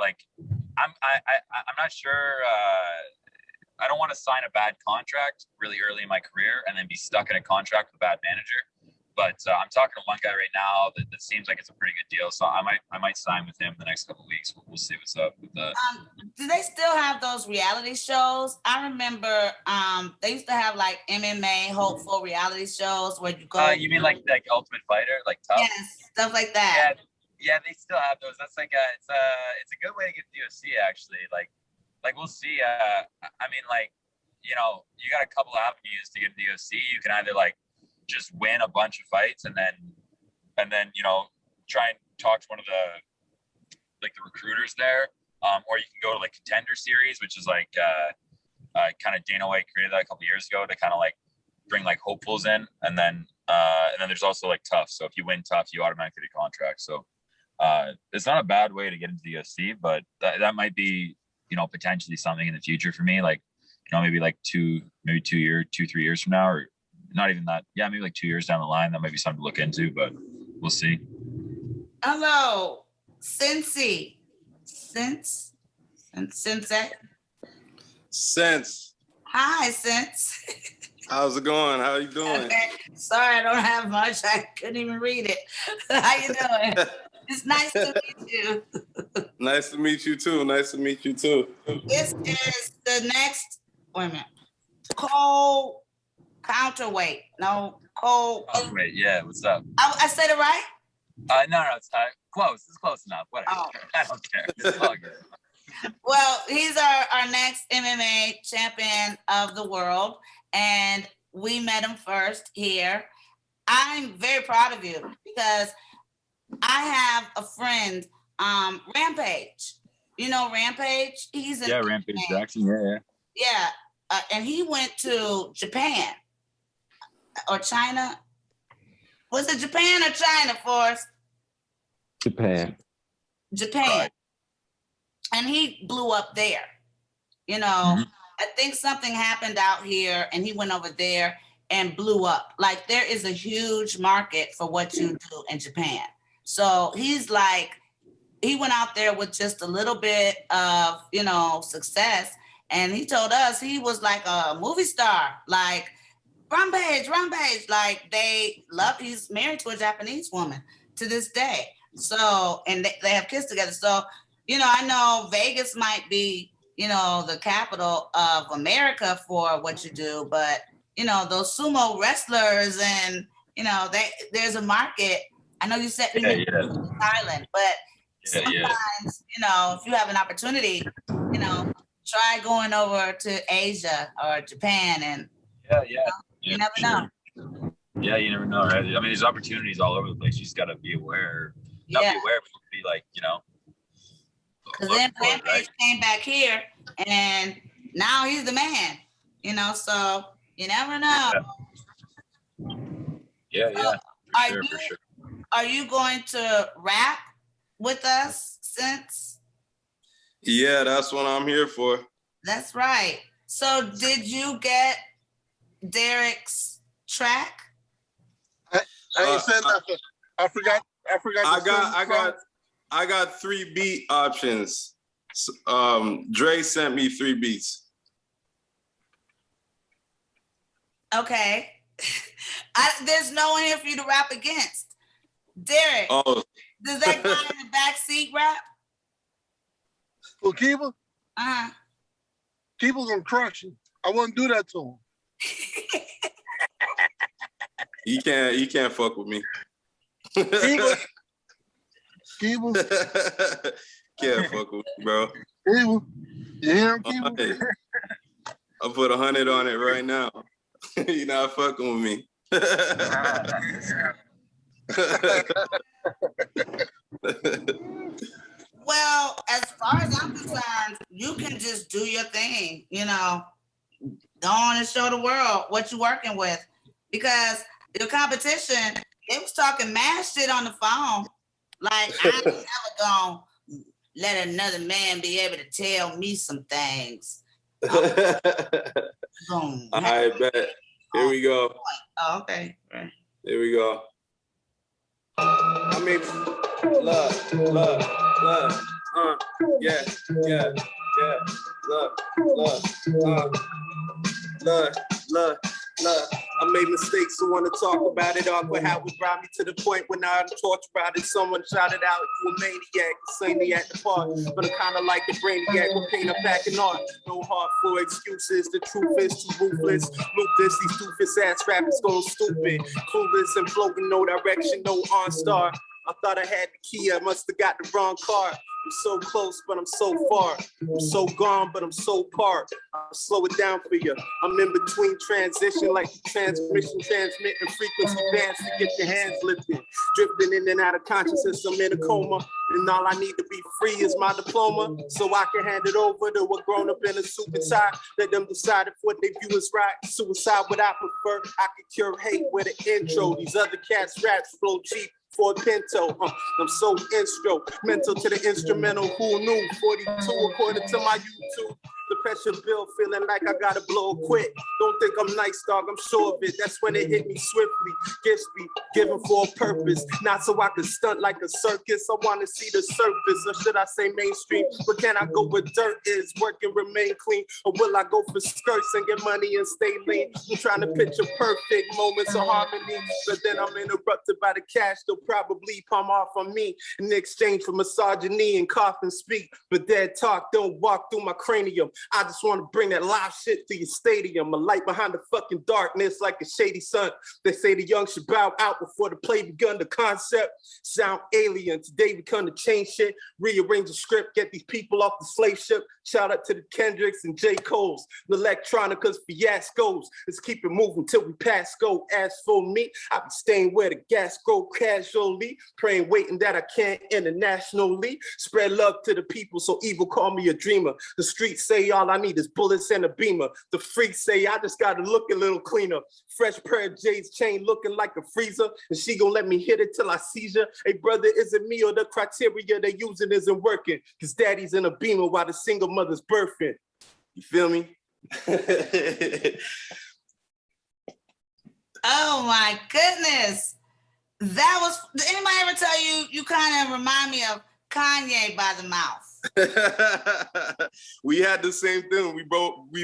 I'm not sure. I don't want to sign a bad contract really early in my career and then be stuck in a contract with a bad manager. But I'm talking to one guy right now that seems like it's a pretty good deal. So I might sign with him in the next couple of weeks. We'll see what's up with that. Do they still have those reality shows? I remember they used to have like MMA hopeful reality shows where you go. You mean like Ultimate Fighter, like Tough? Yes, stuff like that. Yeah, they still have those. That's like it's a good way to get to the UFC actually. Like we'll see. I mean, like, you got a couple of avenues to get to the UFC. You can either like just win a bunch of fights and then try and talk to one of the recruiters there, or you can go to like Contender Series, which is like kind of Dana White created that a couple of years ago to kind of like bring like hopefuls in, and then there's also like Tough. So if you win Tough, you automatically get a contract. So it's not a bad way to get into the UFC, but that might be potentially something in the future for me, like maybe like 2-3 years from now, or not even that. Yeah, maybe like 2 years down the line, that might be something to look into, but we'll see. Hello, Sensei. Sensei. Sense. Hi, Sense. How's it going? How you doing? Sorry, I don't have much. I couldn't even read it. How you doing? It's nice to meet you. Nice to meet you too. This is the next women. Cole Counterweight. No, Cole. Wait, yeah, what's up? I said it right? No, it's close. It's close enough. Whatever. Oh. I don't care. It's all good. Well, he's our next MMA champion of the world, and we met him first here. I'm very proud of you because I have a friend, Rampage. You know Rampage? He's in Rampage Jackson. Yeah, and he went to Japan or China. Was it Japan or China, Forrest? Japan. Japan. And he blew up there. You know, I think something happened out here and he went over there and blew up. Like there is a huge market for what you do in Japan. So he's like, he went out there with just a little bit of, you know, success. And he told us he was like a movie star, like Rampage, like they love, he's married to a Japanese woman to this day. So, and they have kids together. So, you know, I know Vegas might be, you know, the capital of America for what you do, but, you know, those sumo wrestlers and, you know, there's a market. I know you said you in Thailand, but sometimes, you know, if you have an opportunity, you know, try going over to Asia or Japan and you never know. Yeah, you never know, right? I mean, there's opportunities all over the place. You just got to be aware. Not be aware, but be like, you know. Because then Rampage came back here, and now he's the man, you know, so you never know. Yeah, for sure. Are you going to rap with us since? Yeah, that's what I'm here for. That's right. So did you get Derek's track? I ain't said nothing. I forgot. I got 3 beat options. Dre sent me 3 beats. Okay. There's no one here for you to rap against. Derek. Oh. Does that guy in the back seat rap? Well, Kiva? Uh-huh. Kiva's gonna crush you. I wouldn't do that to him. You can't fuck with me. Kiva. Can't fuck with me, bro. Kiva. You hear him, Kiva? I'll put 100 on it right now. You're not fucking with me. Well, as far as I'm concerned, you can just do your thing, you know. Go on and show the world what you're working with. Because your competition, they was talking mad shit on the phone. Like, I ain't never gonna let another man be able to tell me some things. I bet. Here we go. Oh, okay. Right. Here we go. I mean, look. Yeah. Look. I made mistakes, so want to talk about it. Awkward how it brought me to the point when I tortured about it. Someone shouted out, "You a maniac!" Say me at the park, but I'm kind of like the brainiac with paint up back and art. No heart for excuses. The truth is too ruthless. Lupus, these doofus ass rappers go stupid, clueless and floating no direction, no OnStar. I thought I had the key, I must have got the wrong car. I'm so close, but I'm so far. I'm so gone, but I'm so part. I'll slow it down for you. I'm in between transition, like transmission, transmitting frequency bands to get your hands lifted. Drifting in and out of consciousness, I'm in a coma. And all I need to be free is my diploma. So I can hand it over to a grown up in a suit and tie. Let them decide if what they view is right. Suicide, what I prefer. I could cure hate with an intro. These other cats' raps flow cheap. Ford Pinto, I'm so instrumental to the instrumental. Who knew? 42 according to my YouTube. The pressure bill, feeling like I gotta blow quick. Don't think I'm nice, dog. I'm sure of it. That's when it hit me swiftly. Gifts be given for a purpose, not so I can stunt like a circus. I want to see the surface, or should I say mainstream? But can I go where dirt is? Work and remain clean, or will I go for skirts and get money and stay lean? I'm trying to picture perfect moments of harmony, but then I'm interrupted by the cash. They'll probably palm off on me in exchange for misogyny and cough and speak. But dead talk don't walk through my cranium. I just want to bring that live shit to your stadium. A light behind the fucking darkness like a shady sun. They say the young should bow out before the play begun. The concept sound alien. Today we come to change shit, rearrange the script, get these people off the slave ship. Shout out to the Kendricks and J. Cole's, the Electronica's fiascos. Let's keep it moving till we pass go. As for me, I be staying where the gas go casually, praying, waiting that I can't internationally. Spread love to the people, so evil call me a dreamer. The streets say all I need is bullets and a beamer. The freaks say I just gotta look a little cleaner. Fresh pair of J's chain looking like a freezer, and she gonna let me hit it till I seizure. Hey brother, is it me or the criteria they using isn't working? Cause daddy's in a beamer while the single mother's birthing. You feel me? Oh my goodness. That was, did anybody ever tell you, you kind of remind me of Kanye by the mouth? We had the same thing. We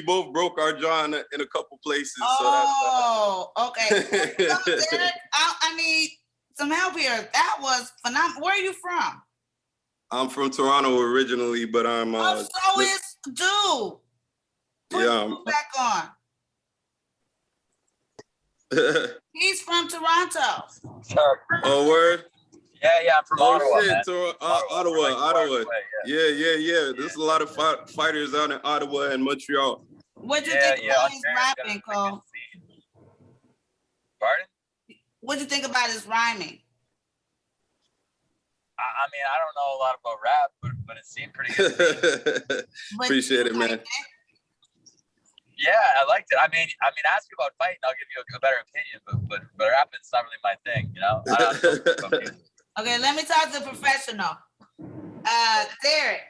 both broke our jaw in a couple places. Oh, okay. Derek, I need some help here. That was phenomenal. Where are you from? I'm from Toronto originally, but I'm so is dude. Put your back on. He's from Toronto. Oh, word? Yeah, I'm from Ottawa. Shit, Ottawa. Yeah. There's a lot of fighters out in Ottawa and Montreal. What'd you think about his rapping, Cole? Pardon? What'd you think about his rhyming? I mean, I don't know a lot about rap, but it seemed pretty good. Appreciate it, man. Yeah, I liked it. I mean, ask me about fighting, I'll give you a better opinion, but rapping's not really my thing, you know? I don't know. Okay, let me talk to the professional. Derek.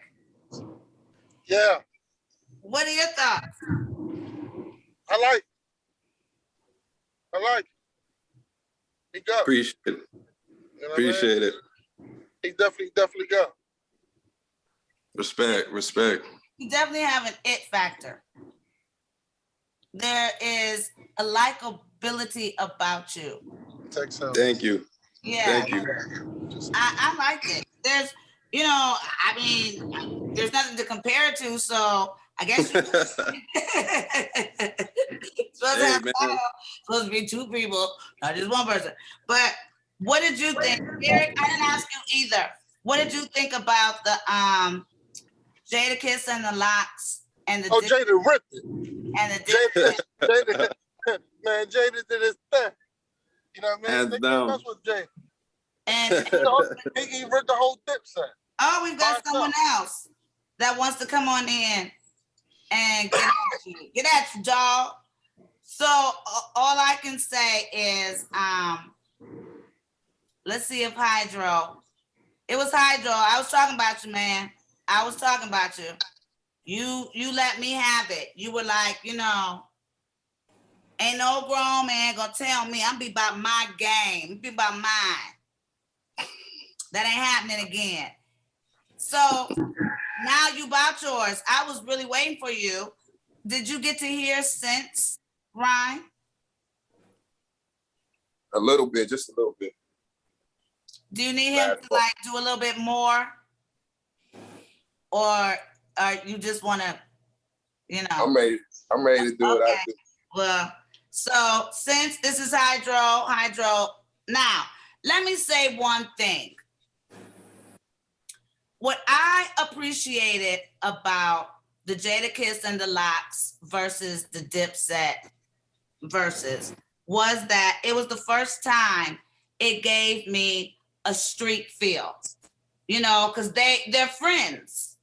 Yeah. What are your thoughts? I like. He got. Appreciate it. You know Appreciate it. He definitely got. Respect. You definitely have an it factor. There is a likability about you. Thank you. Yeah. Thank you. I like it. There's, you know, I mean, there's nothing to compare it to, so I guess you're supposed to be two people, not just one person. But what did you think? Eric, I didn't ask you either. What did you think about the Jadakiss and the Locks and the Jada ripped it. And the Jada, man, Jada did his thing. You know what I mean? Hands they down. can't mess with Jada. And He ripped the whole dip set. oh, we've got someone else that wants to come on in and get at you. Get at you, dog. So all I can say is, let's see if Hydro. It was Hydro. I was talking about you, man. I was talking about you. You let me have it. You were like, you know, ain't no grown man gonna tell me I'm be about my game, be about mine. That ain't happening again. So now you about yours. I was really waiting for you. Did you get to hear Sense rhyme? A little bit, just a little bit. Do you need him to like do a little bit more? Or you just wanna, you know? I'm ready to do it. Well, so since this is Hydro, now let me say one thing. What I appreciated about the Jadakiss and the Locks versus the Dipset versus was that it was the first time it gave me a street feel, you know, because they're friends,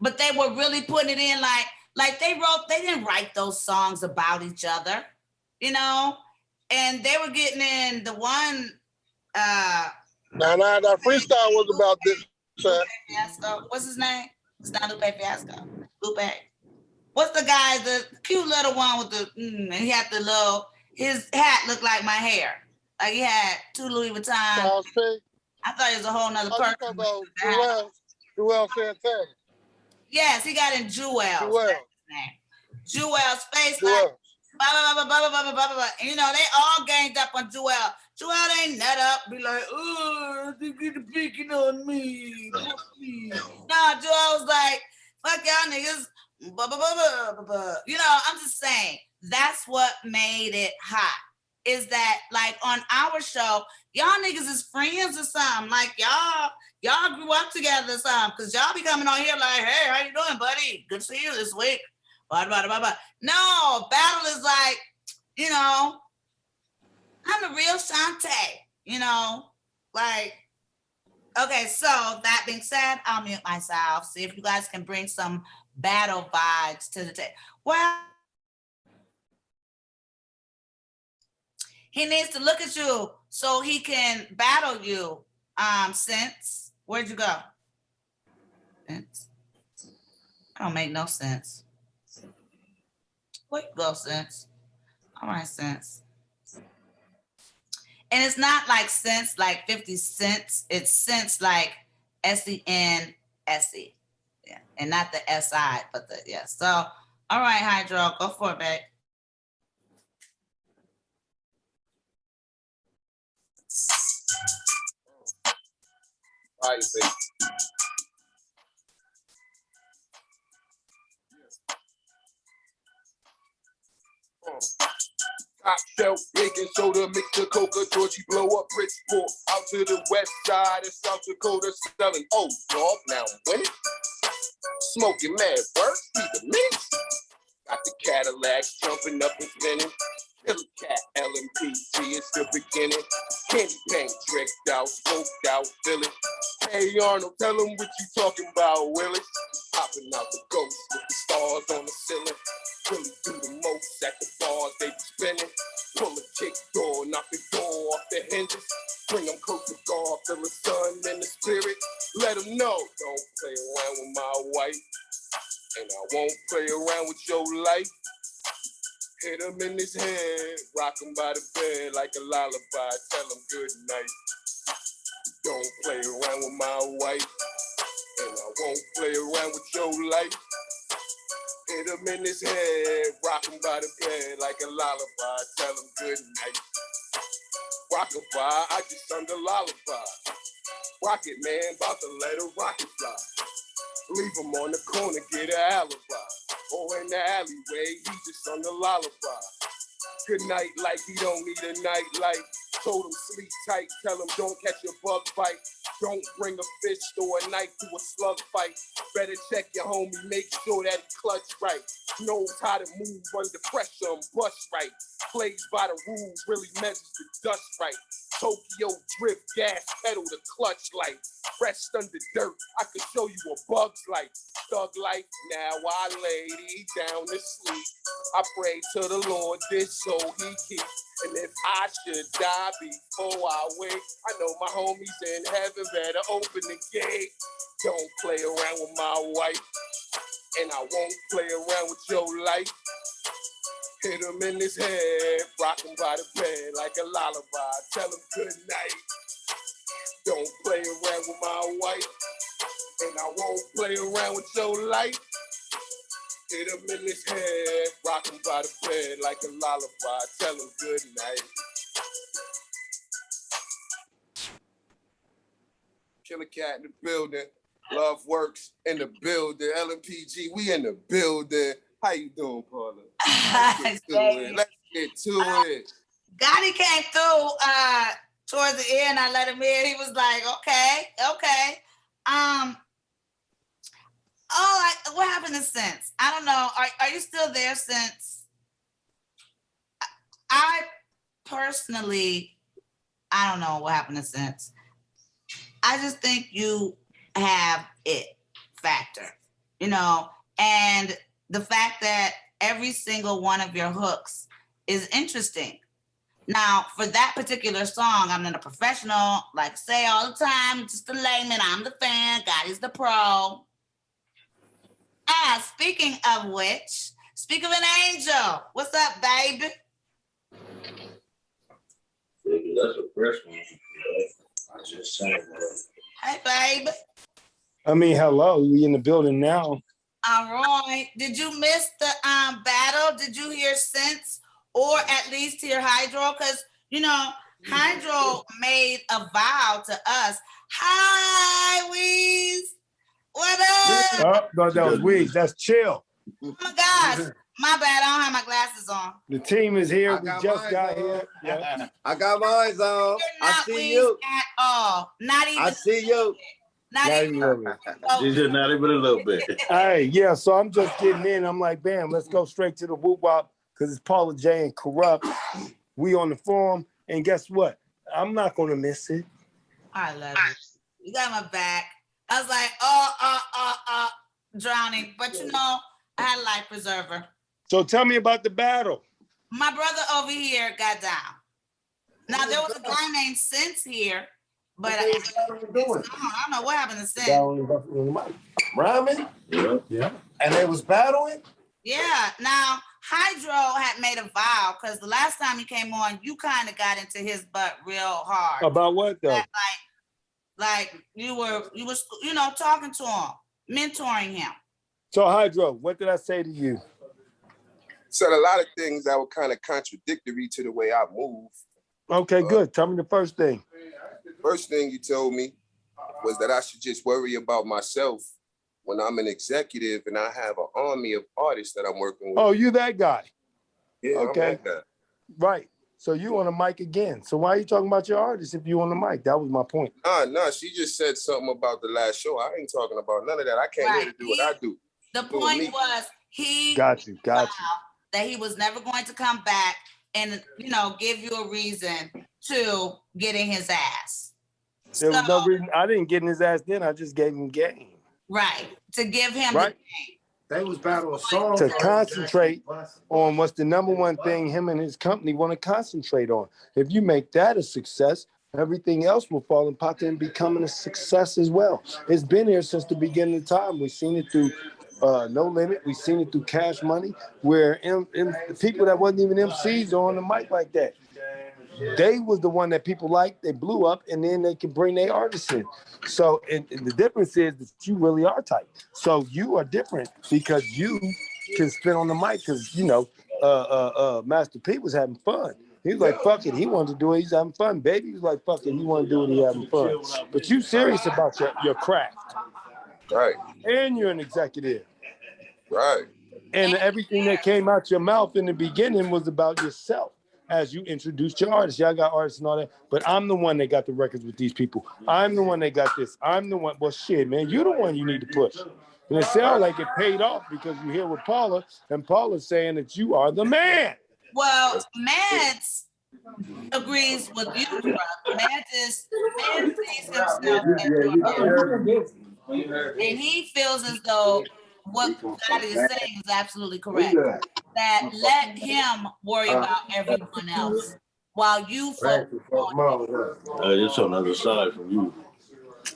but they were really putting it in like they didn't write those songs about each other, you know, and they were getting in the one. That freestyle was about this. Fiasco. What's his name? It's not Lupe Fiasco. Lupe. What's the guy, the cute little one with the, he had the little, his hat looked like my hair. Like he had two Louis Vuitton. I thought he was a whole nother person. About Joel Santana. Yes, he got in Jewel. Jewel's face. Joel. Blah, blah, blah, blah, blah, blah, blah, blah. And, you know, they all ganged up on Jewel. Jewel ain't nut up, be like, oh, they get picking on me. No, Jewel was like, Fuck y'all niggas. Blah, blah, blah, blah, blah, blah. You know, I'm just saying, that's what made it hot. Is that like on our show, y'all niggas is friends or something. Like y'all grew up together or something. Cause y'all be coming on here like, hey, how you doing, buddy? Good to see you this week. Blah, blah, blah, blah. No, battle is like, you know, I'm the real Shantae, you know, like, okay, so that being said, I'll mute myself. See if you guys can bring some battle vibes to the table. Well, he needs to look at you so he can battle you. Sense, where'd you go? Sense. I don't make no sense. Where you go, Sense? All right, Sense. And it's not like cents, like 50 cents. It's cents like SENSE. Yeah, and not the SI, but the, yeah. So, all right, Hydro, go for it, babe. All right, baby. Top shelf, baking soda, mix the coca, Georgie blow up Bridgeport, out to the west side of South Dakota, selling old dog, now I'm winning. Smoking mad works, be the mix. Got the Cadillacs jumping up and spinning. Killer cat, LMPG, it's the beginning. Candy paint, tricked out, smoked out, feeling. Hey Arnold, tell him what you talking about, Willie. Popping out the ghost with the stars on the ceiling. Really do the most at the bars they be spinning. Pull a kick door, knock the door off the hinges. Bring them close to God, feel the sun and the spirit. Let them know, don't play around with my wife. And I won't play around with your life. Hit him in his head, rock him by the bed like a lullaby. Tell him good night. Don't play around with my wife. And I won't play around with your life. Hit him in his head, rock him by the bed like a lullaby. Tell him good night. Rockabye, I just sung the lullaby. Rocket man, about to let a rocket fly. Leave him on the corner, get an alibi. Or in the alleyway, he just sung the lullaby. Good night, like he don't need a night light. Told him sleep tight, tell him don't catch a bug bite. Don't bring a fist or a knife to a slug fight. Better check your homie, make sure that he clutch right. Knows how to move under pressure and bust right. Plays by the rules, really measures the dust right. Tokyo drift, gas pedal, the clutch light. Rest under dirt, I could show you a bug's life. Thug life, now I lay down to sleep. I pray to the Lord, this soul he keep. And if I should die before I wake, I know my homies in heaven better open the gate. Don't play around with my wife, and I won't play around with your life. Hit him in his head, rock him by the bed like a lullaby. Tell him good night. Don't play around with my wife, and I won't play around with your life. Hit him in his head, rock him by the bed like a lullaby. Tell him good night. Killer cat in the building. Love works in the building. LMPG, we in the building. How you doing, Paula? Let's get to it. Gotti came through towards the end. I let him in. He was like, okay. What happened to Sense? I don't know. Are you still there, Sense? I personally, I don't know what happened to Sense. I just think you have it factor, you know, and the fact that every single one of your hooks is interesting. Now, for that particular song, I'm not a professional, like say all the time, just a layman, I'm the fan, Gotti's the pro. Speaking of which, speak of an angel. What's up, baby? That's a fresh one. I just saying. Hey, baby. I mean, hello, we in the building now. All right. Did you miss the battle? Did you hear Sense or at least hear Hydro? Because, you know, Hydro made a vow to us. Hi, Weez. What up? Oh, no, that was Weeds. That's Chill. Oh my gosh. My bad. I don't have my glasses on. The team is here. I We got just mine got on. here. Yeah. I got mine on. You're I not see Weeds you. at all. Not even. I see you. Not Not even. even a little bit. Oh, It's just not even a little bit. Hey, yeah, so I'm just getting in. I'm like, bam, let's go straight to the whoop wop because it's Paula J and Kurupt. We on the forum, and guess what? I'm not gonna miss it. I love you. You got my back. I was like, drowning. But you know, I had a life preserver. So tell me about the battle. My brother over here got down. Now there was a guy named Sense here, but it's gone. I don't know what happened to Sense. Rhyming? Yeah. And they was battling? Yeah. Now Hydro had made a vow because the last time he came on, you kind of got into his butt real hard. About what though? That, like you were, you know, talking to him, mentoring him. So Hydro, what did I say to you? Said a lot of things that were kind of contradictory to the way I move. Okay, good. Tell me the first thing. First thing you told me was that I should just worry about myself when I'm an executive and I have an army of artists that I'm working with. Oh, you that guy. Yeah, okay. I'm like that. Right. So you on the mic again. So why are you talking about your artist if you on the mic? That was my point. Nah, she just said something about the last show. I ain't talking about none of that. I came here to do what I do. The point was he got you. That he was never going to come back and, you know, give you a reason to get in his ass. There was no reason. I didn't get in his ass then. I just gave him game. Right. To give him the game. They was battling songs. To concentrate on what's the number one thing him and his company want to concentrate on. If you make that a success, everything else will fall in pocket and becoming a success as well. It's been here since the beginning of time. We've seen it through No Limit. We've seen it through Cash Money, where the people that wasn't even MCs are on the mic like that. They was the one that people liked. They blew up, and then they can bring their artists in. So, and the difference is that you really are tight. So you are different because you can spit on the mic. Because you know, Master P was having fun. He was like, "Fuck it." He wanted to do it. He's having fun. Baby was like, "Fuck it." He wanted to do it. He having fun. But you serious about your craft, Right? And you're an executive, right? And everything that came out your mouth in the beginning was about yourself. As you introduced your artists. Y'all got artists and all that, but I'm the one that got the records with these people. I'm the one that got this. I'm the one. Well, shit, man, you're the one you need to push. And it sounds like it paid off because you're here with Paula, and Paula's saying that you are the man. Well, Mads agrees with you, Kurupt. Mads sees himself as your man. And he feels as though what God is saying is absolutely correct. That let him worry about everyone else while you focus on him. It's on the other side from you.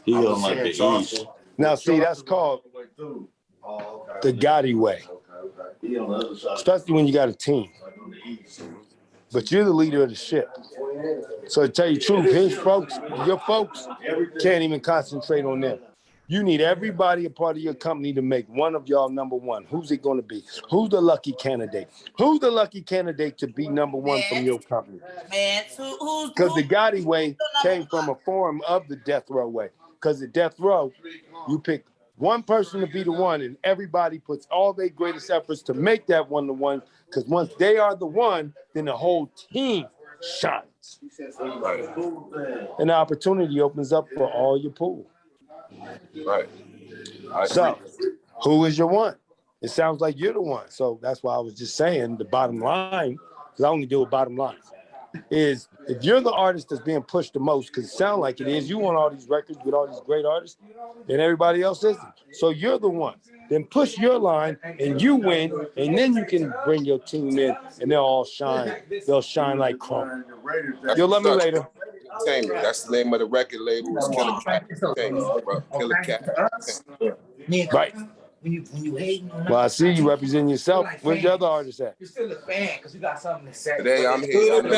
He on like the east. Now, see, that's called the Gotti way. Especially when you got a team. But you're the leader of the ship. So to tell you the truth, your folks can't even concentrate on them. You need everybody a part of your company to make one of y'all number one. Who's it going to be? Who's the lucky candidate? Who's the lucky candidate to be number one from your company? Because the Gotti way came from a form of the death row way. Because the death row, you pick one person to be the one, and everybody puts all their greatest efforts to make that one the one. Because once they are the one, then the whole team shines. And the opportunity opens up for all your pool. Right. So, who is your one? It sounds like you're the one. So that's why I was just saying the bottom line, because I only deal with bottom lines, is if you're the artist that's being pushed the most, because it sounds like it is, you want all these records with all these great artists, and everybody else isn't. So you're the one. Then push your line, and you win, and then you can bring your team in, and they'll all shine. They'll shine like chrome. You'll love me later. That's the name of the record label. It's Killer Cat Entertainment, bro. Killer Cat. Right. When you hating on Well, I see you representing yourself. Where's the other artist at? You're still a fan because you got something to say. Today I'm here. I'm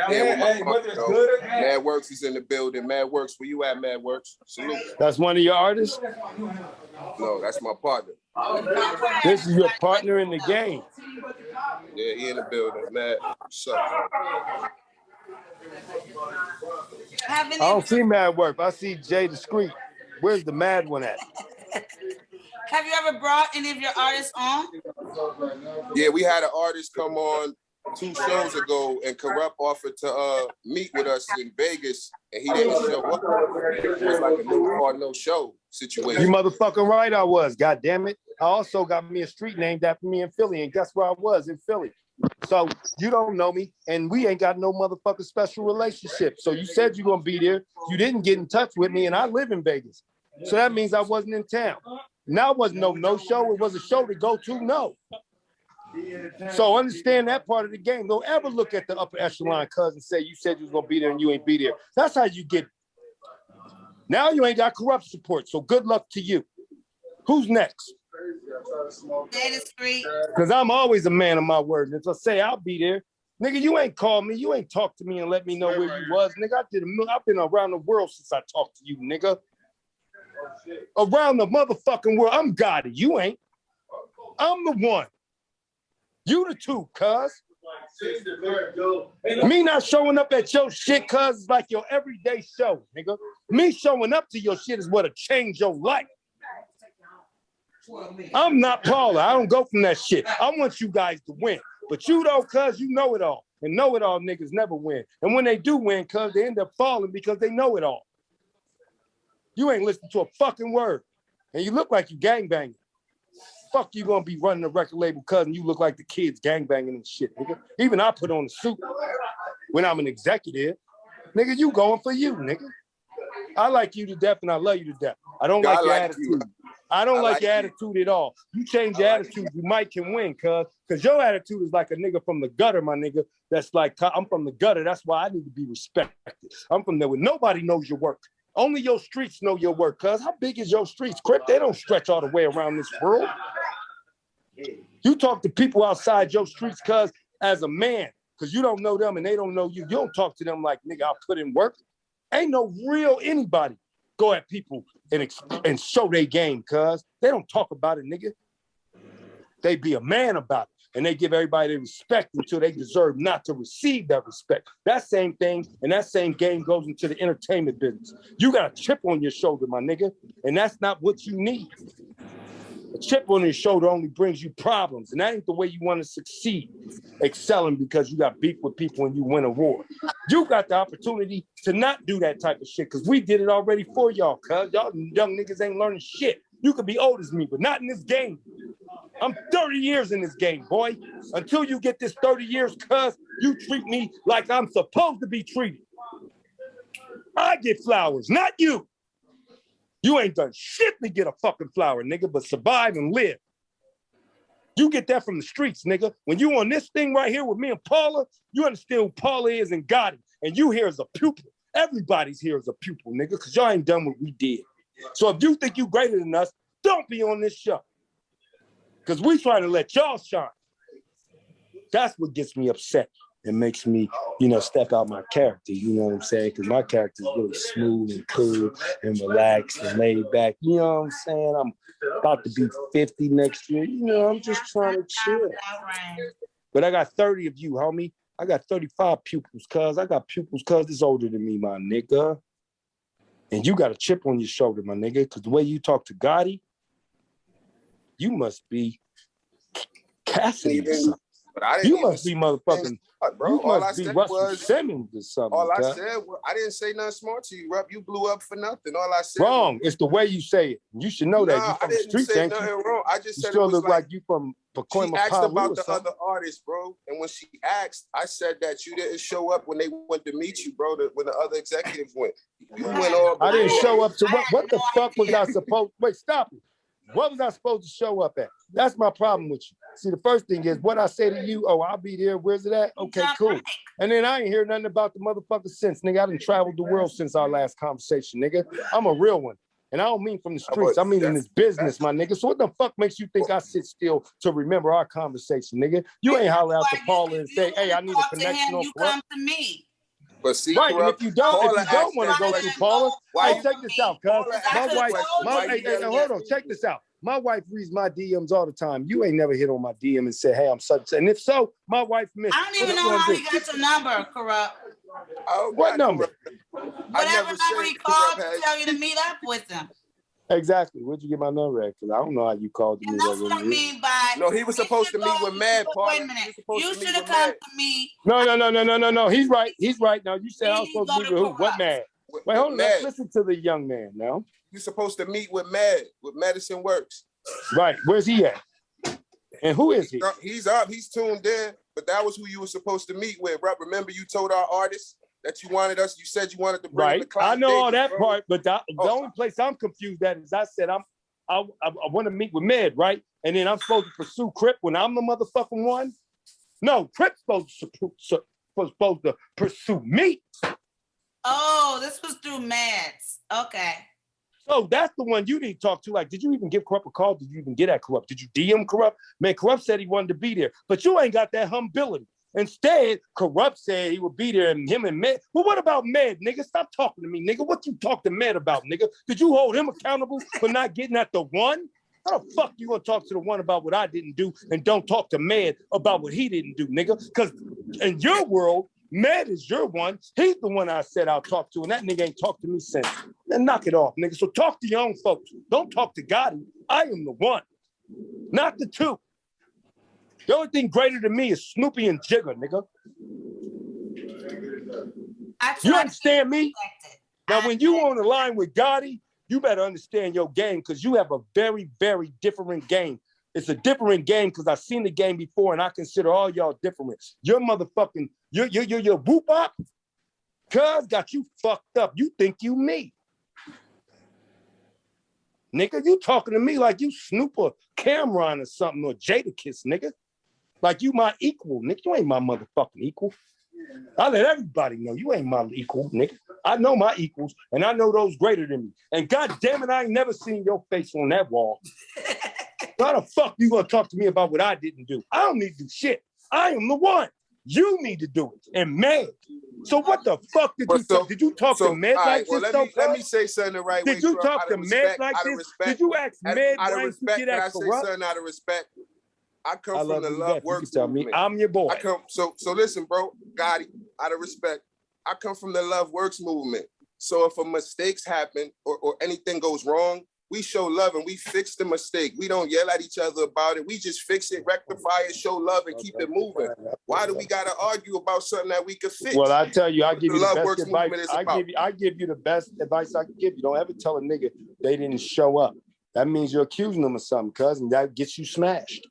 here with my Mad Works is in the building. Mad Works, where you at, Mad Works? Salute. That's one of your artists? No, that's my partner. This is your partner in the game. Yeah, he in the building. Mad, what's up? I don't see Mad Work. I see Jay Discreet. Where's the mad one at? Have you ever brought any of your artists on? Yeah, we had an artist come on 2 shows ago, and Kurupt offered to meet with us in Vegas, and he didn't show up. It was like a no call, no show situation. You motherfucking right I was, god damn it. I also got me a street named after me in Philly, and guess where I was? In Philly. So you don't know me, and we ain't got no motherfucking special relationship. So you said you're gonna be there. You didn't get in touch with me, and I live in Vegas. So that means I wasn't in town. Now it wasn't no show. It was a show to go to, no. So understand that part of the game. Don't ever look at the upper echelon cuz and say you said you was gonna be there and you ain't be there. That's how you get. Now you ain't got Kurupt support, so good luck to you. Who's next? Because I'm always a man of my word. And if I say I'll be there, nigga, you ain't called me. You ain't talked to me and let me know where you was. Nigga, I've been around the world since I talked to you, nigga. Around the motherfucking world. I'm Gotti. You ain't. I'm the one. You the two, cuz. Me not showing up at your shit, cuz, is like your everyday show, nigga. Me showing up to your shit is what'll change your life. I'm not Paula. I don't go from that shit. I want you guys to win. But you though, cuz, you know it all. And know it all niggas never win. And when they do win, cuz, they end up falling because they know it all. You ain't listening to a fucking word. And you look like you gangbanging. Fuck you gonna be running a record label, cuz, and you look like the kids gangbanging and shit, nigga. Even I put on a suit when I'm an executive. Nigga, you going for you, nigga. I like you to death and I love you to death. I don't like your attitude. I don't like your attitude at all. You change your attitude, you might can win, cuz your attitude is like a nigga from the gutter, my nigga. That's like, I'm from the gutter. That's why I need to be respected. I'm from there where nobody knows your work. Only your streets know your work, cuz. How big is your streets, Crip? They don't stretch all the way around this world. You talk to people outside your streets, cuz, as a man, because you don't know them and they don't know you. You don't talk to them like, nigga, I'll put in work. Ain't no real anybody go at people and show their game, cuz. They don't talk about it, nigga. They be a man about it. And they give everybody their respect until they deserve not to receive that respect. That same thing and that same game goes into the entertainment business. You got a chip on your shoulder, my nigga, and that's not what you need. A chip on your shoulder only brings you problems, and that ain't the way you want to succeed, excelling because you got beef with people and you win a war. You got the opportunity to not do that type of shit because we did it already for y'all, cuz. Y'all young niggas ain't learning shit. You could be old as me, but not in this game. I'm 30 years in this game, boy. Until you get this 30 years, cuz, you treat me like I'm supposed to be treated. I get flowers, not you. You ain't done shit to get a fucking flower, nigga, but survive and live. You get that from the streets, nigga. When you on this thing right here with me and Paula, you understand who Paula is and Gotti. And you here as a pupil. Everybody's here as a pupil, nigga, because y'all ain't done what we did. So if you think you greater than us, don't be on this show. Because we trying to let y'all shine. That's what gets me upset and makes me, step out my character, you know what I'm saying? Because my character is really smooth and cool and relaxed and laid back. You know what I'm saying? I'm about to be 50 next year. I'm just trying to chill. But I got 30 of you, homie. I got 35 pupils, cuz. I got pupils, cuz, that's older than me, my nigga. And you got a chip on your shoulder, my nigga, because the way you talk to Gotti, you must be Cassidy or something. You must be motherfucking, bro. You must be Russell Simmons or something. All I said was, I didn't say nothing smart to you, Rupp. You blew up for nothing. All I said wrong. It's the way you say it. You should know that. You from I didn't the streets, say ain't nothing you? wrong. I just said you still it was look like you from Pacoima. She asked about the other artists, bro. And when she asked, I said that you didn't show up when they went to meet you, bro, when the other executives went. You went all. I didn't show up to what the fuck was I supposed? Wait, stop it. What was I supposed to show up at? That's my problem with you. See, the first thing is what I say to you, oh, I'll be there. Where's it at? Okay, cool. And then I ain't hear nothing about the motherfucker since, nigga. I done traveled the world since our last conversation, nigga. I'm a real one. And I don't mean from the streets. I mean in this business, my nigga. So what the fuck makes you think I sit still to remember our conversation, nigga? You ain't holler out to Paula and say, hey, I need a connection on Kurupt. Come to me. But see, right, and if you don't want to go through Paula, why hey, check this out, cuz. My wife, hey, hold on, check this out. My wife reads my DMs all the time. You ain't never hit on my DM and said, hey, I'm such, and if so, my wife missed. I don't even know how he got your number, Kurupt. What number? Whatever number he called to tell you to meet up with him. Exactly. Where'd you get my number at? Because I don't know how you called me. And that's what I mean by. No, he was supposed to meet with Mad, Paula. Wait a minute. You should have come to me. No. He's right. He's right. Now you said I was supposed to meet with who? What man? Wait, hold on. Let's listen to the young man now. You're supposed to meet with Mad, with Medicine Works. Right. Where's he at? And who is he? He's up. He's tuned in. But that was who you were supposed to meet with, right? Remember you told our artists that you wanted us, you said you wanted to bring the I know all that part, but the only place I'm confused at is I said I want to meet with Med, right? And then I'm supposed to pursue Crip when I'm the motherfucking one? No, Crip's supposed to pursue me. Oh, this was through Mads. Okay. So that's the one you need to talk to. Like, did you even give Kurupt a call? Did you even get at Kurupt? Did you DM Kurupt? Man, Kurupt said he wanted to be there, but you ain't got that humility. Instead, Kurupt said he would be there, and him and Med. Well, what about Med, nigga? Stop talking to me, nigga. What you talk to Med about, nigga? Did you hold him accountable for not getting at the one? How the fuck you gonna talk to the one about what I didn't do and don't talk to Med about what he didn't do, nigga? Because in your world, Med is your one. He's the one I said I'll talk to, and that nigga ain't talked to me since. Then knock it off, nigga. So talk to your own folks. Don't talk to Gotti. I am the one, not the two. The only thing greater than me is Snoopy and Jigger, nigga. You understand me? Now, when you on the line with Gotti, you better understand your game because you have a very, very different game. It's a different game because I've seen the game before and I consider all y'all different. Your motherfucking, your whoop up, cuz got you fucked up. You think you me. Nigga, you talking to me like you Snoop or Cameron or something or Jadakiss, nigga. Like you my equal, nigga. You ain't my motherfucking equal. I let everybody know you ain't my equal, nigga. I know my equals, and I know those greater than me. And God damn it, I ain't never seen your face on that wall. How the fuck you gonna talk to me about what I didn't do? I don't need to do shit. I am the one. You need to do it. And man, so what the fuck did you talk? Did you talk to Med like this? Let me say something the right way. Did you talk to Med like this? Did you ask Med out of respect? Can I say something out of respect? I come from the Love Works movement. I'm your boy. So listen, bro, Gotti, out of respect, I come from the Love Works movement. So if a mistakes happen or anything goes wrong, we show love and we fix the mistake. We don't yell at each other about it. We just fix it, rectify it, show love, and keep it moving. Why do we gotta argue about something that we can fix? Well, I tell you, I give you the best advice. I give you the best advice I can give you. Don't ever tell a nigga they didn't show up. That means you're accusing them of something, cuz, and that gets you smashed.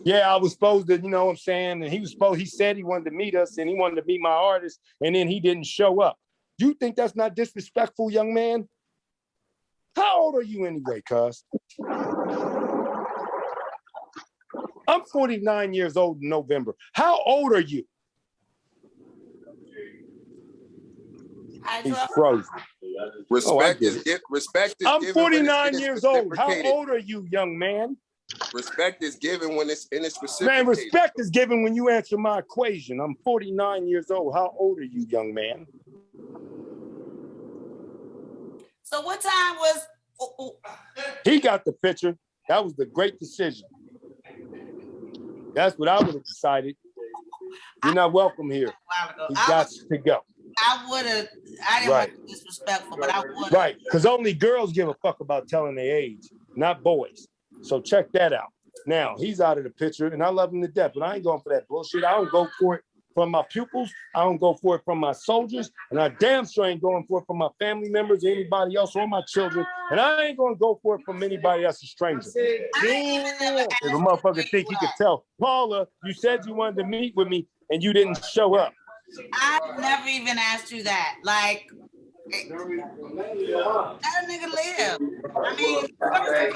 Yeah, I was supposed to, you know what I'm saying? And he said he wanted to meet us and he wanted to meet my artist, and then he didn't show up. You think that's not disrespectful, young man? How old are you anyway, cuz? I'm 49 years old in November. How old are you? He's frozen. Respect is I'm given. 49 years old. How old are you, young man? Respect is given when it's in a specific. Man, respect is given when you answer my equation. I'm 49 years old. How old are you, young man? So what time was? He got the picture. That was the great decision. That's what I would have decided. You're not welcome here. He got to go. I didn't want to be disrespectful, but I would. Right, because only girls give a fuck about telling their age, not boys. So check that out. Now, he's out of the picture, and I love him to death, but I ain't going for that bullshit. I don't go for it from my pupils. I don't go for it from my soldiers, and I damn sure ain't going for it from my family members, anybody else, or my children, and I ain't going to go for it from anybody else, a stranger. If a motherfucker think he could tell, Paula, you said you wanted to meet with me, and you didn't show up. I've never even asked you that. Like, let a nigga live. I mean,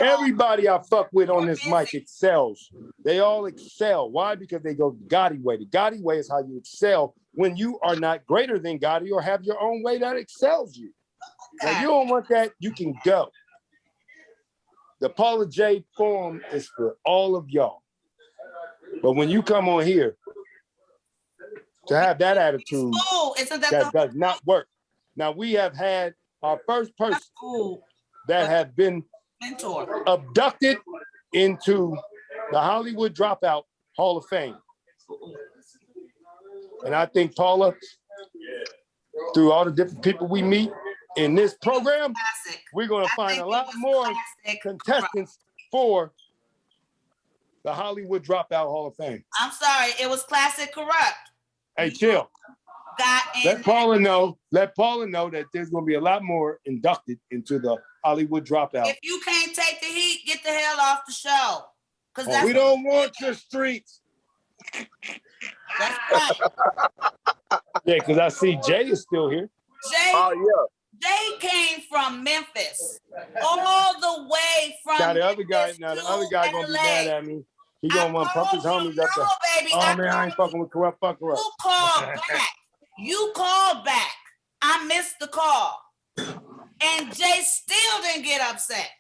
everybody I fuck with on this mic excels. They all excel. Why? Because they go the Gotti way. The Gotti way is how you excel when you are not greater than Gotti or have your own way that excels you. Now, you don't want that, you can go. The Paula J Forum is for all of y'all. But when you come on here, to have that attitude, that does not work. Now, we have had our first person that have been abducted into the Hollywood Dropout Hall of Fame. And I think Paula, through all the different people we meet, in this program, Classic. we're going to I find think a it lot was more classic contestants for the Hollywood Dropout Hall of Fame. I'm sorry, it was classic corrupt. Hey, chill. Got in Let Paula know that there's going to be a lot more inducted into the Hollywood Dropout. If you can't take the heat, get the hell off the show. Because that's We don't want your streets. That's right. Yeah, because I see Jay is still here. Jay, Oh yeah. Jay came from Memphis, all the way from. Now the other guy, Memphis to gonna be mad at me. He gonna want to pump his homies up there. Baby, Oh man, I ain't fucking with Kurupt. Fuck Kurupt. You called back. You called back. I missed the call, and Jay still didn't get upset.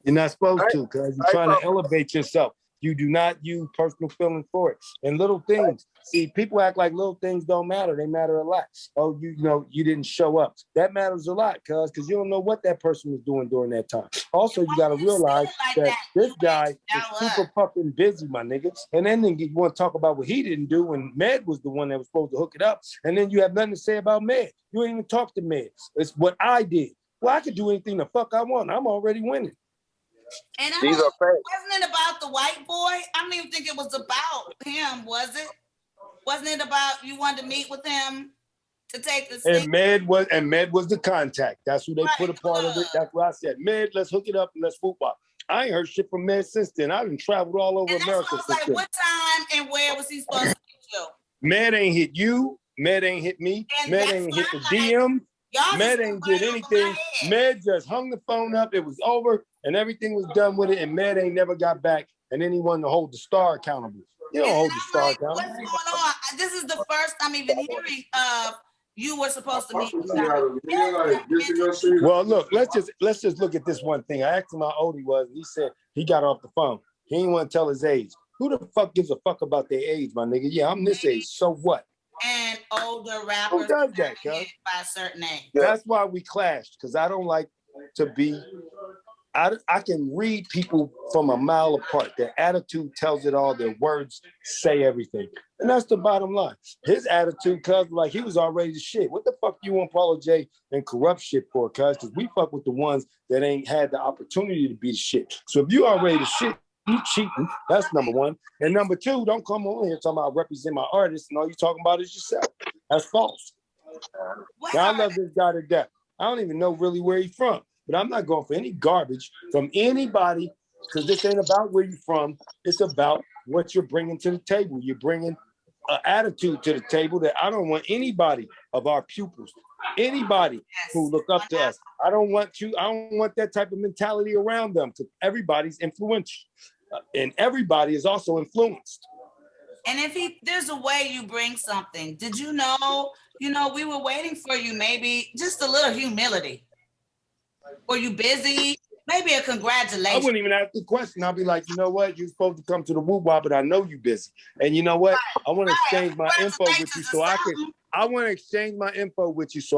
You're not supposed to, because you're trying to elevate yourself. You do not use personal feelings for it. And little things. See, people act like little things don't matter. They matter a lot. Oh, you know, you didn't show up. That matters a lot, because you don't know what that person was doing during that time. Also, you got to realize that this guy is super fucking busy, my niggas. And then you want to talk about what he didn't do when Med was the one that was supposed to hook it up. And then you have nothing to say about Med. You ain't even talk to Med. It's what I did. Well, I could do anything the fuck I want. I'm already winning. And These are facts. wasn't it about the white boy? I don't even think it was about him, was it? Wasn't it about you wanted to meet with him to take the And Med was the contact. That's who they put a part of it. That's what I said. Med, let's hook it up and let's whoop up. I ain't heard shit from Med since then. I've been traveled all over America. I was like, what time and where was he supposed to meet you? Med ain't hit you. Med ain't hit me. And Med ain't hit the DM. Med ain't did anything. Med just hung the phone up. It was over and everything was done with it. And Med ain't never got back. And then he wanted to hold the star accountable. You don't hold the star accountable. What's going on? This is the first I'm even hearing of you were supposed to meet. Well, look, let's just look at this one thing. I asked him how old he was, and he said he got off the phone. He didn't want to tell his age. Who the fuck gives a fuck about their age, my nigga? Yeah, I'm this age. So what? And older rappers who does that, by a certain age. That's why we clashed, because I don't like to be. I can read people from a mile apart. Their attitude tells it all. Their words say everything. And that's the bottom line. His attitude, cuz, like he was already the shit. What the fuck you want Paula J and Kurupt shit for, cuz? Because we fuck with the ones that ain't had the opportunity to be the shit. So if you already the shit, you cheating. That's number one. And number two, don't come on here talking about represent my artist and all you talking about is yourself. That's false. Now, I love this guy to death. I don't even know really where he's from. But I'm not going for any garbage from anybody, because this ain't about where you're from. It's about what you're bringing to the table. You're bringing an attitude to the table that I don't want anybody of our pupils, anybody who look up to us. I don't want that type of mentality around them, because everybody's influential. And everybody is also influenced. And if there's a way you bring something, did you know, we were waiting for you, maybe just a little humility. Were you busy? Maybe a congratulations. I wouldn't even ask the question. I'll be like, you know what? You're supposed to come to the woo-wop, but I know you're busy. And you know what? I want to exchange my info with you so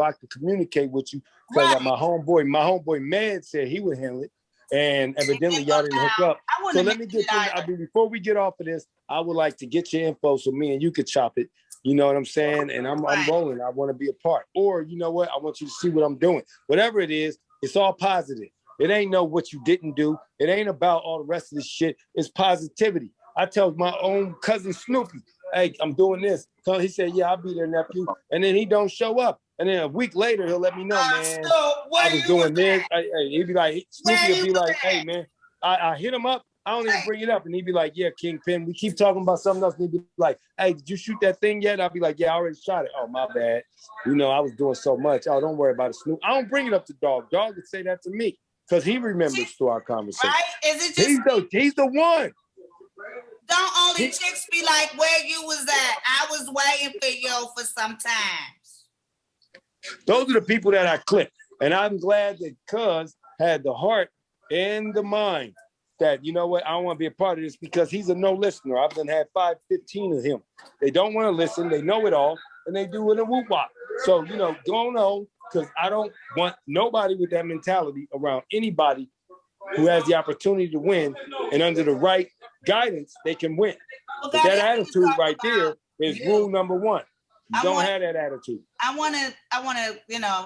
I can communicate with you. Because my homeboy Mad said he would handle it. And evidently y'all didn't hook up. So let me get before we get off of this, I would like to get your info so me and you could chop it. You know what I'm saying? And I'm rolling. I want to be a part. Or you know what? I want you to see what I'm doing. Whatever it is, it's all positive. It ain't know what you didn't do. It ain't about all the rest of this shit. It's positivity. I tell my own cousin Snoopy, hey, I'm doing this. So he said, yeah, I'll be there, nephew. And then he don't show up. And then a week later, he'll let me know, man, I was doing this. He'd be like, Snoopy would be like, hey, man, I hit him up. I don't even bring it up. And he'd be like, yeah, Kingpin, we keep talking about something else. And he'd be like, hey, did you shoot that thing yet? I'll be like, yeah, I already shot it. Oh, my bad. I was doing so much. Oh, don't worry about it, Snoop. I don't bring it up to Dog. Dog would say that to me because he remembers through our conversation. Right? Is it just he's the one. Don't only chicks be like where you was at? I was waiting for you for some times. Those are the people that I clipped. And I'm glad that Cuz had the heart and the mind that, you know what, I don't want to be a part of this because he's a no listener. I've done had 5-15 of him. They don't want to listen. They know it all. And they do it in whoop wop. So, going on, because I don't want nobody with that mentality around anybody who has the opportunity to win. And under the right guidance, they can win. But that attitude right there is rule number one. Don't have that attitude. I wanna,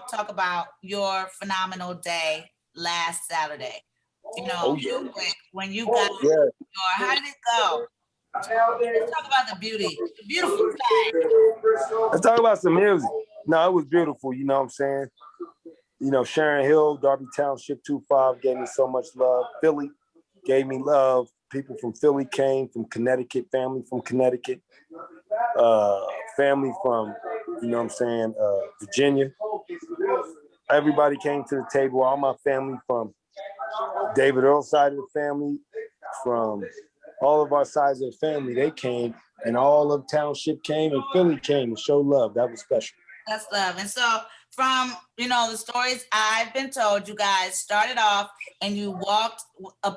talk about your phenomenal day last Saturday. When you got how did it go? Let's talk about the beautiful side. Let's talk about some music. No, it was beautiful. You know what I'm saying? Sharon Hill, Darby Township 2-5 gave me so much love. Philly gave me love. People from Philly came, from Connecticut, family from Connecticut, family from, Virginia. Everybody came to the table. All my family from David Earl's side of the family, from all of our sides of the family, they came, and all of Township came, and Philly came to show love. That was special. That's love. And so from, the stories I've been told, you guys started off and you walked,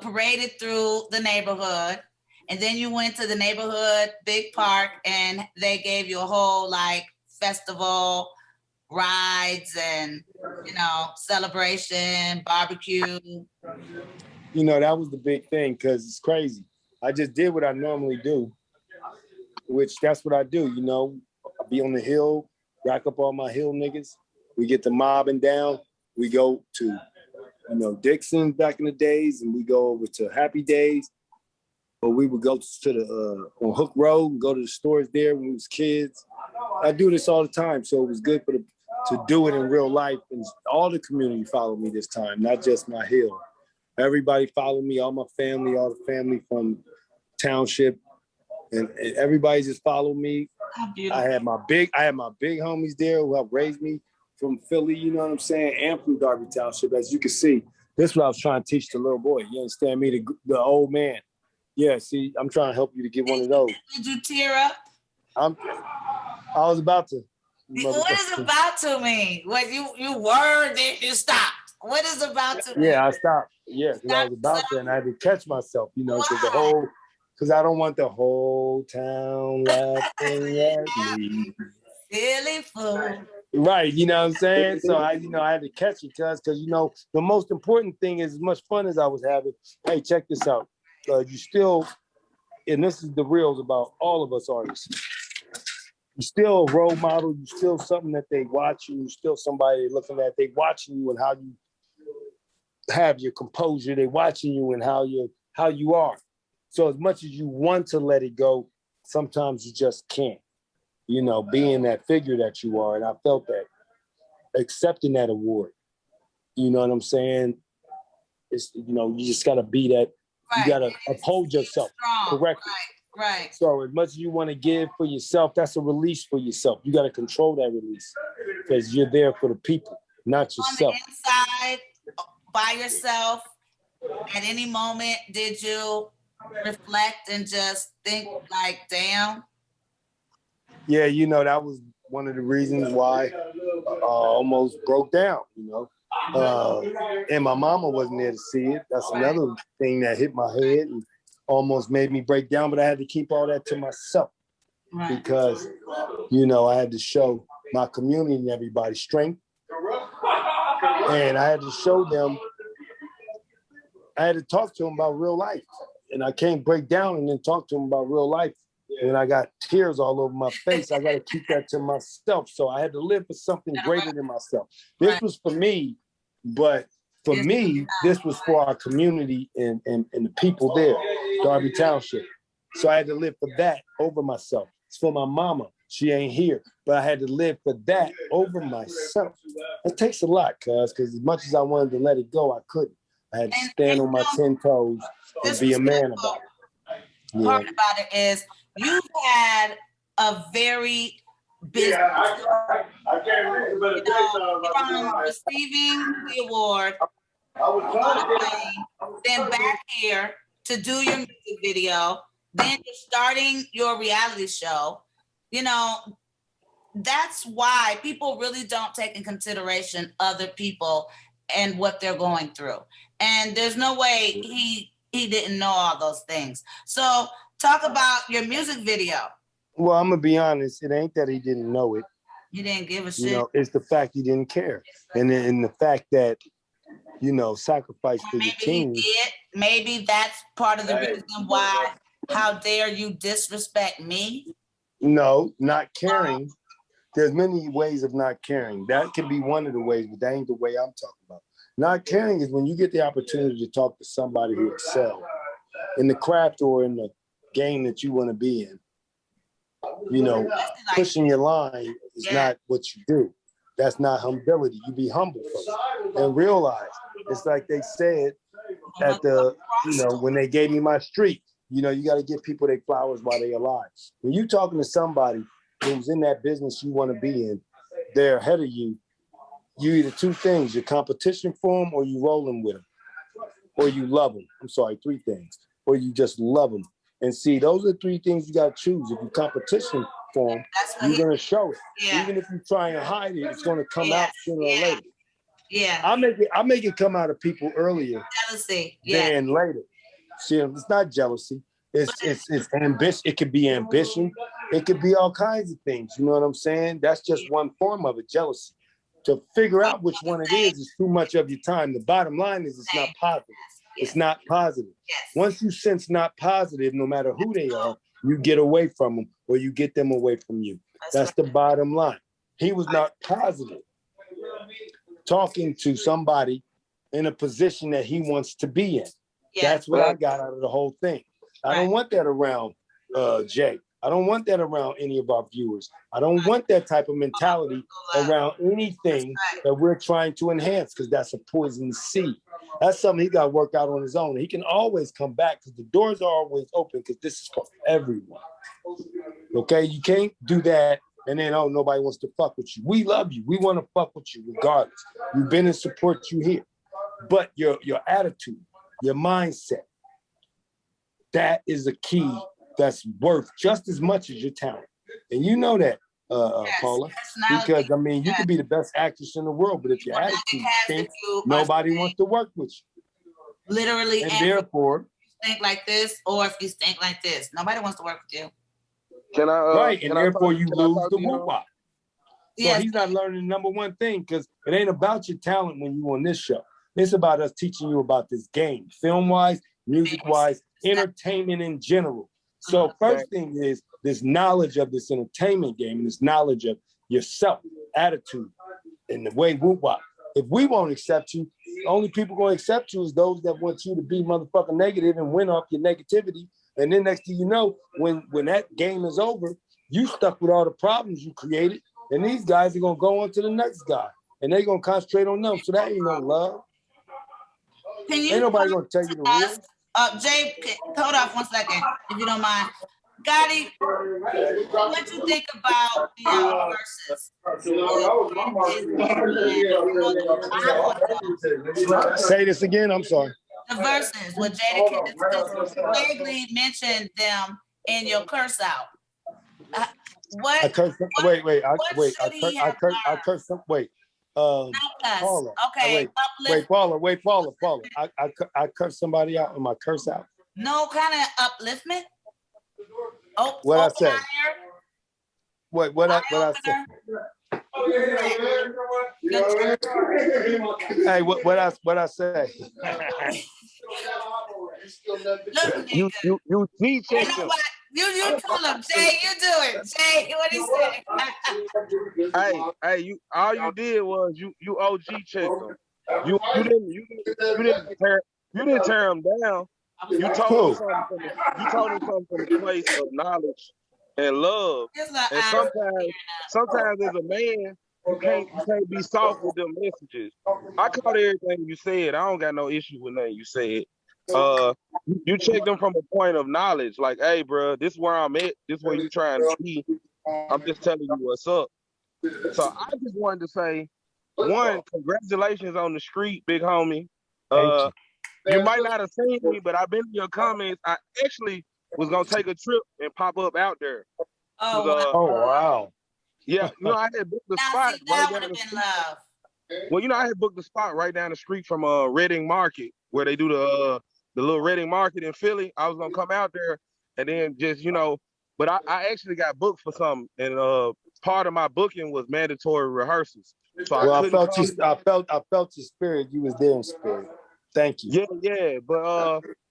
paraded through the neighborhood, and then you went to the neighborhood big park and they gave you a whole festival, rides and, celebration, barbecue. That was the big thing, because it's crazy. I just did what I normally do, which that's what I do. I be on the hill, rack up all my hill niggas. We get the mobbing down. We go to, Dixon back in the days, and we go over to Happy Days. Or we would go to the on Hook Road and go to the stores there when we was kids. I do this all the time, so it was good to do it in real life. And all the community followed me this time, not just my hill. Everybody followed me, all my family, all the family from Township, and everybody just followed me. I had my big homies there who helped raise me from Philly, you know what I'm saying, and from Darby Township. As you can see, this is what I was trying to teach the little boy. You understand me, the old man. Yeah, see, I'm trying to help you to get one of those. Did you tear up? I was about to. What does about to mean? What you were, then you stopped. What is about to mean? Yeah, I stopped. Yeah, because I was about to, and I had to catch myself, because I don't want the whole town laughing at me. Silly fool. Right, you know what I'm saying? So I had to catch it, because the most important thing is, as much fun as I was having, hey, check this out. You still, and this is the reals about all of us artists, you still a role model, you still something that they watch you, still somebody looking at, they watching you and how you have your composure, they watching you and how you are. So as much as you want to let it go, sometimes you just can't, being that figure that you are. And I felt that accepting that award, you know what I'm saying? It's, you just gotta be that. You gotta uphold yourself correctly. Right. So as much as you want to give for yourself, that's a release for yourself. You got to control that release, because you're there for the people, not yourself. On the inside, by yourself, at any moment, did you reflect and just think damn? Yeah, that was one of the reasons why I almost broke down, and my mama wasn't there to see it. That's another thing that hit my head and almost made me break down, but I had to keep all that to myself, because, I had to show my community and everybody strength. And I had to show them, I had to talk to them about real life. And I can't break down and then talk to them about real life. And I got tears all over my face. I got to keep that to myself. So I had to live for something greater than myself. This was for me, but for me, this was for our community and the people there, Darby Township. So I had to live for that over myself. It's for my mama. She ain't here, but I had to live for that over myself. It takes a lot, because as much as I wanted to let it go, I couldn't. I had to stand on my 10 toes and be a man about it. Part about it is you've had a very busy, I can't read, but from receiving the award, then back here to do your music video, then you're starting your reality show. That's why people really don't take in consideration other people and what they're going through. And there's no way he didn't know all those things. So talk about your music video. Well, I'm gonna be honest. It ain't that he didn't know it. He didn't give a shit. It's the fact he didn't care, and the fact that sacrifice for the team. He did. Maybe that's part of the reason why. How dare you disrespect me? No, not caring. there's many ways of not caring. That could be one of the ways, but that ain't the way I'm talking about. Not caring is when you get the opportunity to talk to somebody who excels in the craft or in the game that you want to be in. You know, pushing your line is not what you do. That's not humility. You be humble first and realize it's like they said at the, you know, when they gave me my street, you know, you got to give people their flowers while they're alive. When you're talking to somebody who's in that business you want to be in, they're ahead of you. You either two things, you're competition for them or you rolling with them or you love them. I'm sorry, three things. Or you just love them. And see, those are three things you got to choose. If you competition for them, you're going to show it. Yeah. Even if you try and hide it, it's going to come out sooner or later. Yeah. I make it come out of people earlier than later. See, it's not jealousy. It's ambition. It could be ambition. It could be all kinds of things. You know what I'm saying? That's just one form of it, jealousy. To figure out which one it is too much of your time. The bottom line is it's not positive. It's not positive. Once you sense not positive, no matter who they are, you get away from them or you get them away from you. That's the bottom line. He was not positive. Talking to somebody in a position that he wants to be in. That's what I got out of the whole thing. I don't want that around Jay. I don't want that around any of our viewers. I don't want that type of mentality around anything that we're trying to enhance because that's a poison seed. That's something he got to work out on his own. He can always come back because the doors are always open because this is for everyone. Okay, you can't do that and then, oh, nobody wants to fuck with you. We love you. We want to fuck with you regardless. We've been and support you here. But your attitude, your mindset, that is a key that's worth just as much as your talent. And you know that, Paula, because, I mean, you could be the best actress in the world, but if your attitude stinks, nobody wants to work with you. Literally. And therefore, you think like this, or if you think like this, nobody wants to work with you. Can I? Right, and therefore you lose the whoop-wop. So he's not learning the number one thing because it ain't about your talent when you on this show. It's about us teaching you about this game, film-wise, music-wise, entertainment in general. So first thing is this knowledge of this entertainment game and this knowledge of yourself, attitude, and the way whoop-wop. If we won't accept you, the only people going to accept you is those that want you to be motherfucking negative and win off your negativity. And then next thing you know, when that game is over, you stuck with all the problems you created. And these guys are going to go on to the next guy. And they're going to concentrate on them. So that ain't no love. Ain't nobody going to tell you the real. Jay, hold off 1 second, if you don't mind. Gotti, what you think about the verses? Say this again, I'm sorry. The verses with Jada, you vaguely mentioned them in your curse out. What? I curse. Wait. I curse. Wait. Paula. Okay. Wait, Paula. I curse somebody out in my curse out. No kind of upliftment. Oh, what I say? What I say? Hey, what I say? You teach him. You tell him, Jay. You do it, Jay. What he say? Hey, you. All you did was you OG checked him. You didn't tear him down. You told him something from the place of knowledge and love. And sometimes as a man, you can't be soft with them messages. I caught everything you said. I don't got no issue with nothing you said. You check them from a point of knowledge, like, hey, bro, this is where I'm at. This is where you trying to be. I'm just telling you what's up. So I just wanted to say, one, congratulations on the street, big homie. You might not have seen me, but I've been in your comments. I actually was gonna take a trip and pop up out there. Wow. Yeah, I had booked the spot right down the street. Well, I had booked the spot right down the street from Reading Market, where they do the little Reading Market in Philly. I was gonna come out there and then just, but I actually got booked for something, and part of my booking was mandatory rehearsals. So I felt your spirit. You was there in spirit. Thank you. Yeah, but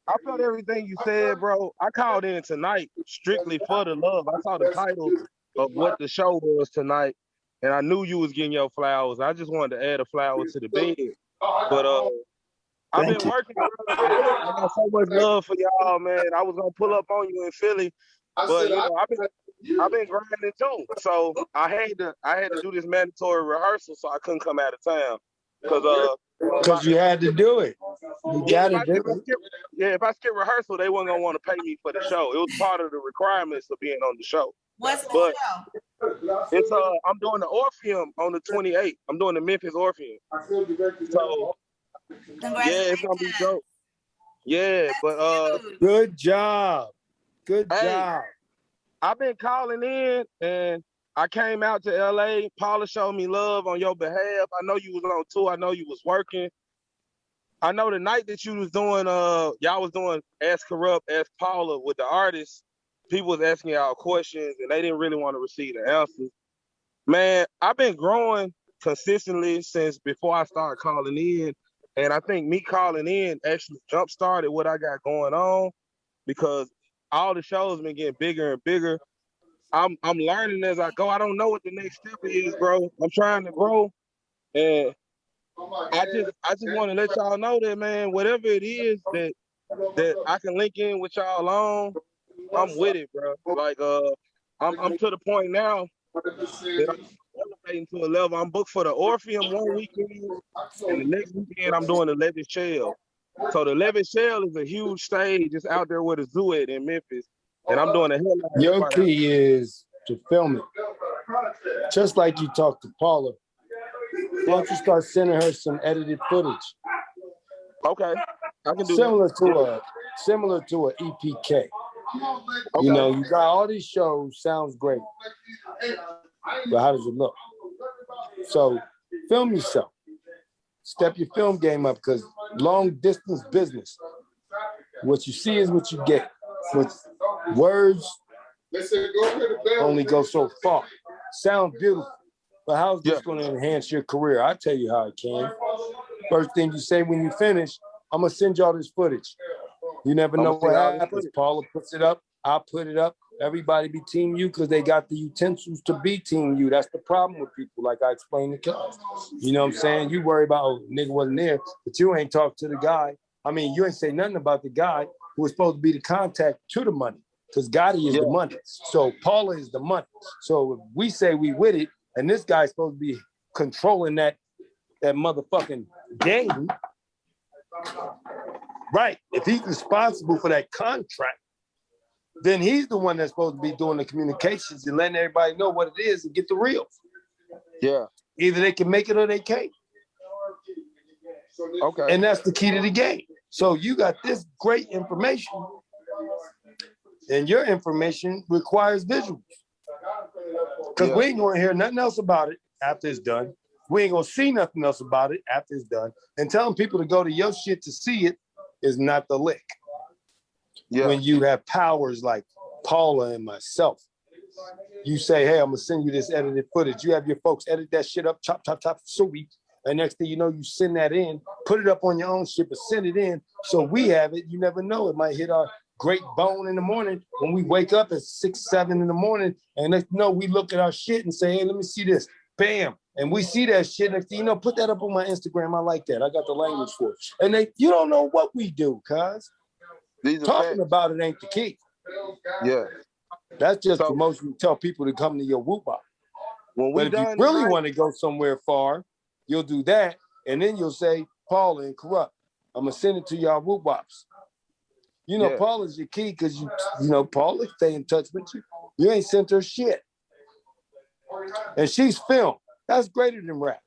I felt everything you said, bro. I called in tonight strictly for the love. I saw the title of what the show was tonight, and I knew you was getting your flowers. I just wanted to add a flower to the bed. But I've been working, bro. I got so much love for y'all, man. I was gonna pull up on you in Philly, but you know, I've been grinding too. So I had to do this mandatory rehearsal, so I couldn't come out of town. Because you had to do it. You gotta do it. If I skip rehearsal, they weren't gonna want to pay me for the show. It was part of the requirements of being on the show. What's the show? It's I'm doing the Orpheum on the 28th. I'm doing the Memphis Orpheum. So yeah, it's gonna be dope. Yeah, but good job. Good job. I've been calling in and I came out to LA. Paula showed me love on your behalf. I know you was on tour. I know you was working. I know the night that you was doing, y'all was doing Ask Kurupt, Ask Paula with the artists. People was asking y'all questions and they didn't really want to receive the answers. Man, I've been growing consistently since before I started calling in. And I think me calling in actually jump-started what I got going on because all the shows been getting bigger and bigger. I'm learning as I go. I don't know what the next step is, bro. I'm trying to grow. And I just want to let y'all know that, man, whatever it is that I can link in with y'all on, I'm with it, bro. Like I'm to the point now that I'm elevating to a level. I'm booked for the Orpheum one weekend, and the next weekend I'm doing the 11th Shell. So the 11th Shell is a huge stage. It's out there where the zoo at in Memphis, and I'm doing a hell of a Your key is to film it. Just like you talked to Paula. Why don't you start sending her some edited footage? Okay, I can do similar that. Similar to a EPK. Okay. You know, you got all these shows, sounds great. But how does it look? So film yourself. Step your film game up because long distance business. What you see is what you get. With words only go so far. Sound beautiful. But how's this going to enhance your career? I'll tell you how it can. First thing you say when you finish, I'm going to send y'all this footage. You never know what happens. Paula puts it up. I'll put it up. Everybody be Team You because they got the utensils to be Team You. That's the problem with people, like I explained to Kelly. You know what I'm saying? You worry about, oh, nigga wasn't there, but you ain't talked to the guy. I mean, you ain't say nothing about the guy who was supposed to be the contact to the money because Gotti is the money. So Paula is the money. So if we say we with it, and this guy's supposed to be controlling that motherfucking game, right? If he's responsible for that contract, then he's the one that's supposed to be doing the communications and letting everybody know what it is and get the real. Yeah. Either they can make it or they can't. Okay. And that's the key to the game. So you got this great information, and your information requires visuals. Because we ain't going to hear nothing else about it after it's done. We ain't going to see nothing else about it after it's done. And telling people to go to your shit to see it is not the lick. Yeah. When you have powers like Paula and myself, you say, hey, I'm going to send you this edited footage. You have your folks edit that shit up, chop, sweet. And next thing you know, you send that in, put it up on your own shit, but send it in so we have it. You never know. It might hit our great bone in the morning when we wake up at 6, 7 in the morning. And next thing you know, we look at our shit and say, hey, let me see this. Bam. And we see that shit. Next thing you know, put that up on my Instagram. I like that. I got the language for it. And you don't know what we do, cuz. Talking about it ain't the key. Yeah. That's just promotion. You tell people to come to your whoop-up. But if you really want to go somewhere far, you'll do that. And then you'll say, Paula and Kurupt, I'm going to send it to y'all whoop-ups. You know, Paula's your key because, you know, Paula stay in touch with you. You ain't sent her shit. And she's film. That's greater than rap.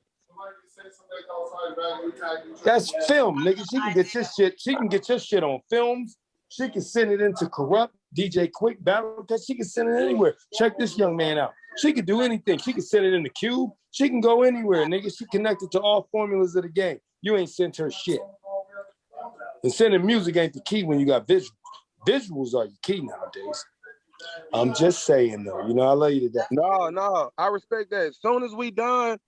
That's film, nigga. She can get your shit. She can get your shit on films. She can send it into Kurupt, DJ Quick, Battle, because she can send it anywhere. Check this young man out. She can do anything. She can send it in the Cube. She can go anywhere, nigga. She connected to all formulas of the game. You ain't sent her shit. And sending music ain't the key when you got visuals. Visuals are your key nowadays. I'm just saying, though. You know, I love you to death. No. I respect that. As soon as we done,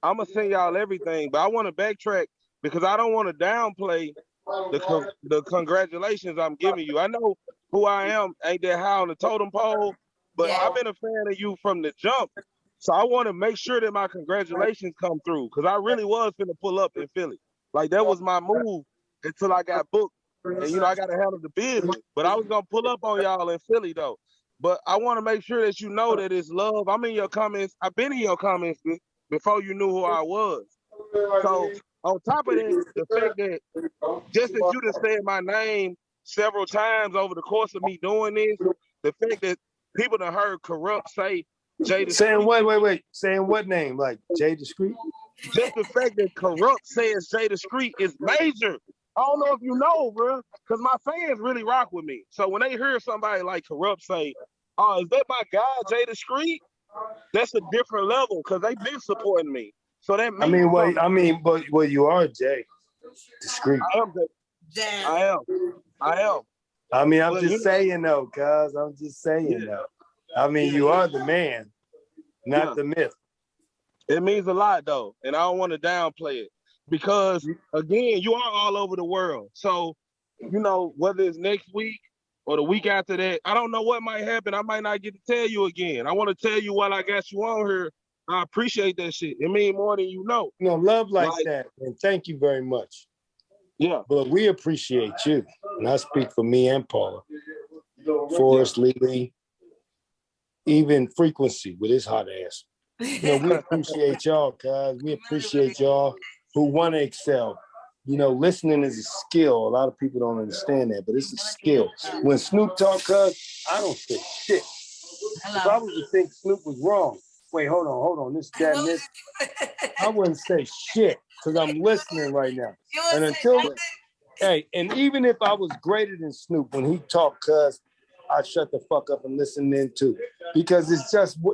I'm going to send y'all everything. But I want to backtrack because I don't want to downplay the congratulations I'm giving you. I know who I am, ain't that high on the totem pole, but I've been a fan of you from the jump. So I want to make sure that my congratulations come through because I really was finna pull up in Philly. Like that was my move until I got booked. And you know, I gotta handle the business. But I was gonna pull up on y'all in Philly though. But I want to make sure that you know that it's love. I'm in your comments. I've been in your comments before you knew who I was. So on top of that, the fact that just that you just said my name several times over the course of me doing this, the fact that people done heard Kurupt say Jay Discreet. Saying wait. Saying what name? Like Jay Discreet? Just the fact that Kurupt says Jay Discreet is major. I don't know if you know, bro, because my fans really rock with me. So when they hear somebody like Kurupt say, "Oh, is that my guy, Jay Discreet?" That's a different level because they've been supporting me. So that means but you are Jay Discreet. I am. Jay. I am. I mean, I'm just saying though, cuz I'm just saying though. I mean, you are the man, not the myth. It means a lot though, and I don't want to downplay it because again, you are all over the world. So, you know, whether it's next week or the week after that, I don't know what might happen. I might not get to tell you again. I want to tell you while I got you on here. I appreciate that shit. It means more than you know. You know, love like that, and thank you very much. Yeah. But we appreciate you, and I speak for me and Paula, Forrest, Lily, even Frequency with his hot ass. You know, we appreciate y'all, guys. We appreciate y'all who want to excel. You know, listening is a skill. A lot of people don't understand that, but it's a skill. When Snoop talk, cuz, I don't say shit. If I was to think Snoop was wrong, wait, hold on, this, that, and this, I wouldn't say shit because I'm listening right now. And and even if I was greater than Snoop when he talked, cuz, I shut the fuck up and listen in too. Because it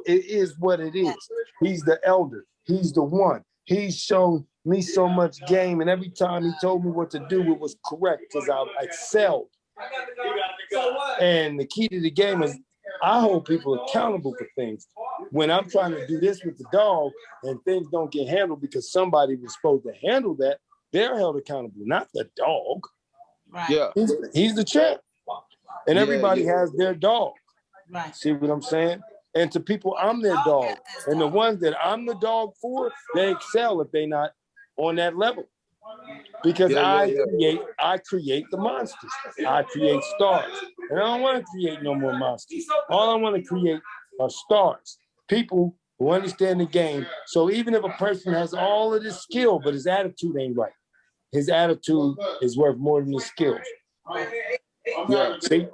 is what it is. He's the elder. He's the one. He's shown me so much game, and every time he told me what to do, it was correct because I excelled. And the key to the game is I hold people accountable for things. When I'm trying to do this with the dog and things don't get handled because somebody was supposed to handle that, they're held accountable, not the dog. Right. Yeah. He's the champ. And everybody has their dog. Right. See what I'm saying? And to people, I'm their dog. And the ones that I'm the dog for, they excel if they're not on that level. Because I create the monsters. I create stars. And I don't want to create no more monsters. All I want to create are stars. People who understand the game. So even if a person has all of this skill, but his attitude ain't right, his attitude is worth more than his skills. Yeah, see?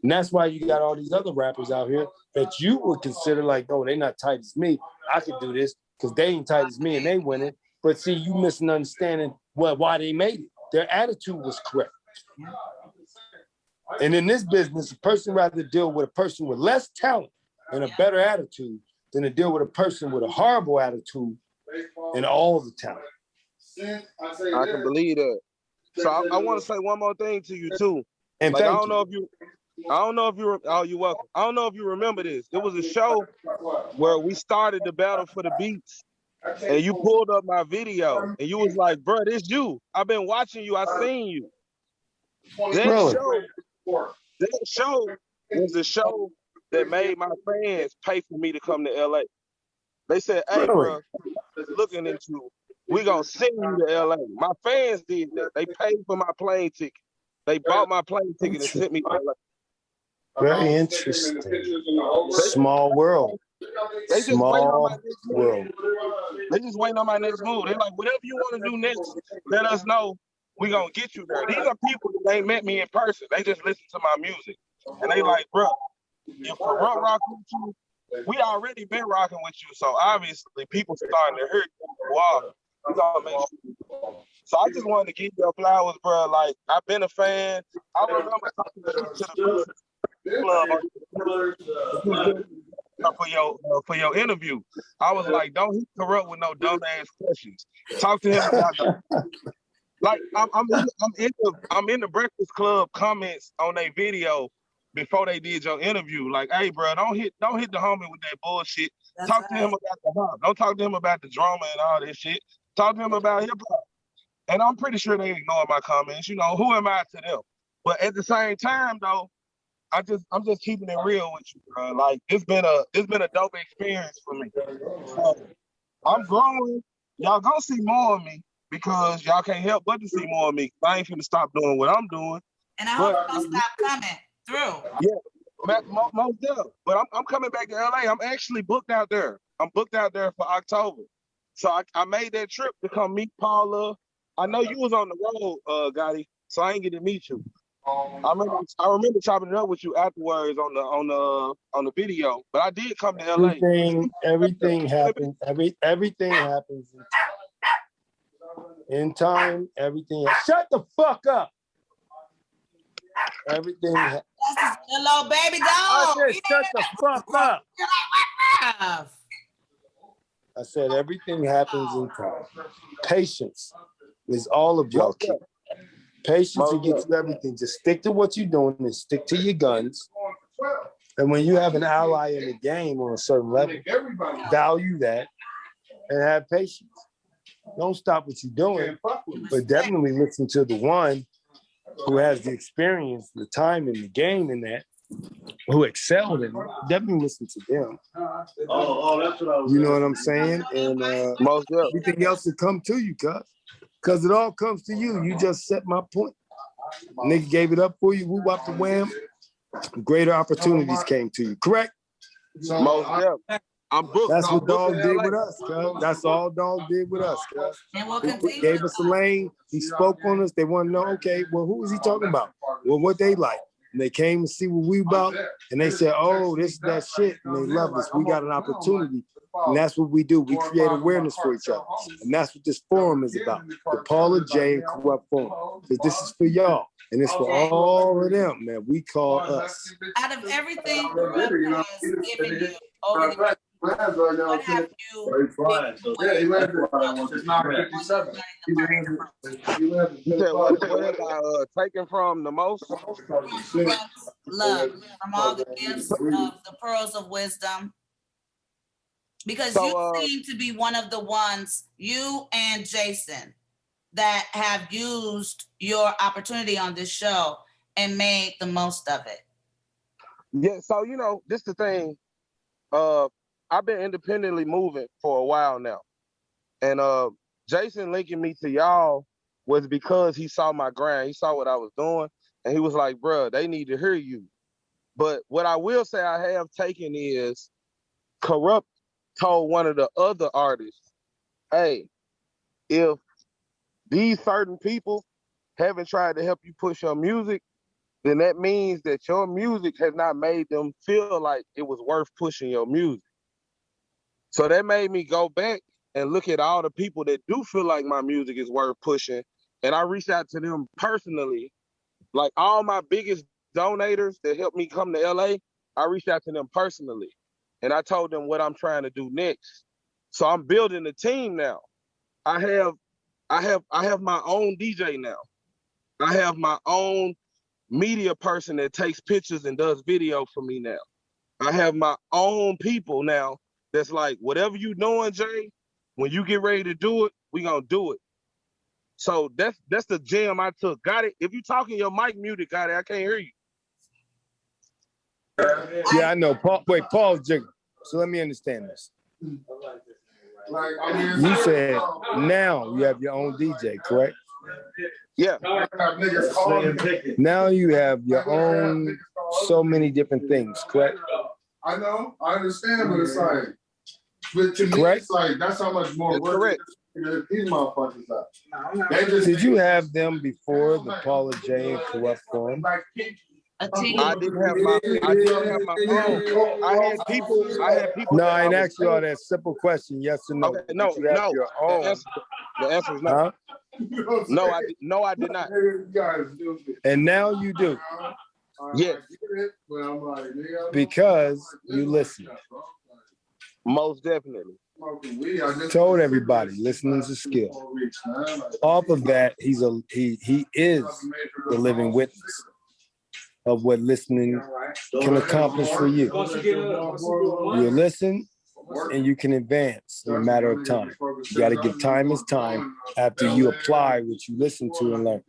And that's why you got all these other rappers out here that you would consider like, oh, they not tight as me. I could do this because they ain't tight as me and they winning. But see, you misunderstanding why they made it. Their attitude was correct. And in this business, a person rather deal with a person with less talent and a better attitude than to deal with a person with a horrible attitude and all the talent. I can believe that. So I want to say one more thing to you too. And like, I don't know if you you're welcome. I don't know if you remember this. It was a show where we started the battle for the beats, and you pulled up my video, and you was like, "Bro, this you. I've been watching you. I seen you." That show was the show that made my fans pay for me to come to LA. They said, "Hey, bro, looking into, we gonna send you to LA." My fans did that. They paid for my plane ticket. They bought my plane ticket and sent me to LA. Very interesting. Small world. They just waiting on my next move. They just waiting on my next move. They're like, whatever you want to do next, let us know. We gonna get you there. These are people that ain't met me in person. They just listen to my music. And they like, bro, if Kurupt rock with you, we already been rocking with you. So obviously people starting to hurt you. Wow. We gonna make sure. So I just wanted to give you flowers, bro. Like, I've been a fan. I remember talking to the club for your interview. I was like, don't hit Kurupt with no dumb ass questions. Talk to him about like I'm in the Breakfast Club comments on their video before they did your interview. Like, hey, bro, don't hit the homie with that bullshit. Talk to him about the hop. Don't talk to him about the drama and all this shit. Talk to him about hip hop. And I'm pretty sure they ignore my comments. You know, who am I to them? But at the same time, though, I'm just keeping it real with you, bro. Like it's been a dope experience for me. So, I'm growing. Y'all gonna see more of me because y'all can't help but to see more of me. I ain't finna stop doing what I'm doing. And I hope you don't stop coming through. Yeah, most definitely. But I'm coming back to LA. I'm actually booked out there. I'm booked out there for October. So I made that trip to come meet Paula. I know you was on the road, Gotti, so I ain't get to meet you. I remember chopping it up with you afterwards on the video, but I did come to LA. Everything happens. Everything happens in time. Everything. Shut the fuck up. Everything. That's his little baby dog. I said, shut the fuck up. Rough. I said everything happens in time. Patience is all of y'all key. Patience to get through everything. Just stick to what you're doing and stick to your guns. And when you have an ally in the game on a certain level, value that and have patience. Don't stop what you're doing, but definitely listen to the one who has the experience, the time in the game in that, who excelled in it. Definitely listen to them. That's what I was. You know what I'm saying? And everything else will come to you, cuz it all comes to you. You just set my point. Nigga gave it up for you, woo wop the wham. Greater opportunities came to you, correct? I'm booked. That's what Dog did with us, cuz. That's all Dog did with us, cuz. And we'll continue. Gave us a lane. He spoke on us. They want to know, okay, well, who is he talking about? Well, what they like. And they came to see what we about, and they said, oh, this is that shit, and they love us. We got an opportunity, and that's what we do. We create awareness for each other, and that's what this forum is about, the Paula J and Kurupt Forum, because this is for y'all, and it's for all of them, man. We call us. Out of everything Kurupt has given you over the years, what have you taken from the most? Love from all the gifts of the pearls of wisdom. Because you seem to be one of the ones, you and Jason, that have used your opportunity on this show and made the most of it. Yeah, so this is the thing. I've been independently moving for a while now. And Jason linking me to y'all was because he saw my grind. He saw what I was doing. And he was like, bruh, they need to hear you. But what I will say I have taken is Kurupt told one of the other artists, hey, if these certain people haven't tried to help you push your music, then that means that your music has not made them feel like it was worth pushing your music. So that made me go back and look at all the people that do feel like my music is worth pushing. And I reached out to them personally. Like all my biggest donators that helped me come to LA, I reached out to them personally. And I told them what I'm trying to do next. So I'm building a team now. I have my own DJ now. I have my own media person that takes pictures and does video for me now. I have my own people now that's like, whatever you doing, Jay, when you get ready to do it, we gonna do it. So that's the jam I took. Got it? If you talking your mic muted, got it, I can't hear you. Yeah, I know. Paul's jiggling. So let me understand this. You said now you have your own DJ, correct? Yeah. Now you have your own so many different things, correct? I know, I understand what it's like. But to me, it's like, that's how much more work these motherfuckers are. Did you have them before the Paula J and Kurupt Forum? I didn't have my own. I had people. No, I ain't asked you all that simple question. Yes or no? Okay, no. Your own? The answer is no. Huh? No, I did not. And now you do. Yes. Because you listen. Most definitely. Told everybody listening's a skill. Off of that, he is the living witness of what listening can accomplish for you. You listen and you can advance in a matter of time. You got to give time as time after you apply what you listen to and learn.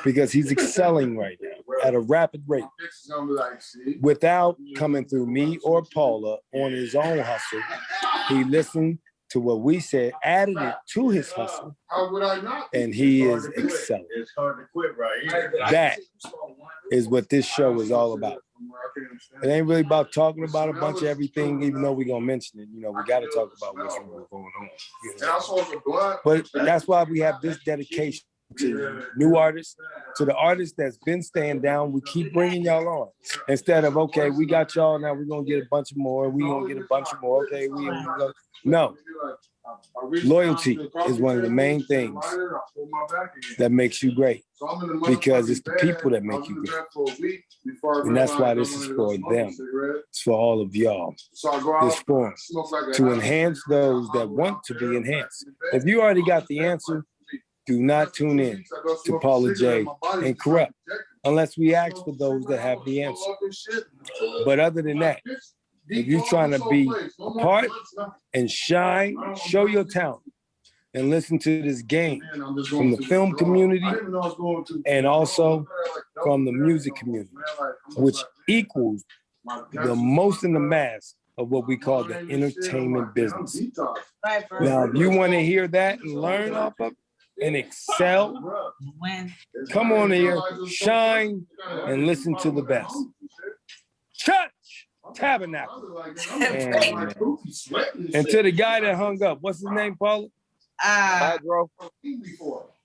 Because he's excelling right now. at a rapid rate without coming through me or Paula on his own hustle. He listened to what we said, added it to his hustle, and he is excelling. It's hard to quit right here. That is what this show is all about. It ain't really about talking about a bunch of everything, even though we're gonna mention it. You know, we got to talk about what's really going on. You know? But that's why we have this dedication to new artists, to the artists that's been staying down. We keep bringing y'all on instead of, okay, we got y'all, now we're gonna get a bunch of more, we gonna get a bunch of more, okay, no. Loyalty is one of the main things that makes you great, because it's the people that make you great. And that's why this is for them. It's for all of y'all. This forum to enhance those that want to be enhanced. If you already got the answer, do not tune in to Paula J and Kurupt unless we ask for those that have the answer. But other than that, if you're trying to be a part and shine, show your talent, and listen to this game from the film community and also from the music community, which equals the most in the mass of what we call the entertainment business. Now, if you want to hear that and learn off of and excel, come on here, shine, and listen to the best. Church Tabernacle. And to the guy that hung up, what's his name, Paula? Hydro.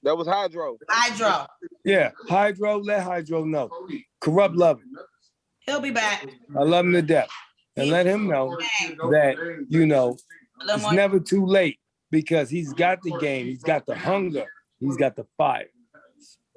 That was Hydro. Hydro. Yeah, Hydro, let Hydro know. Kurupt love him. He'll be back. I love him to death. And let him know that, you know, it's never too late, because he's got the game, he's got the hunger, he's got the fire.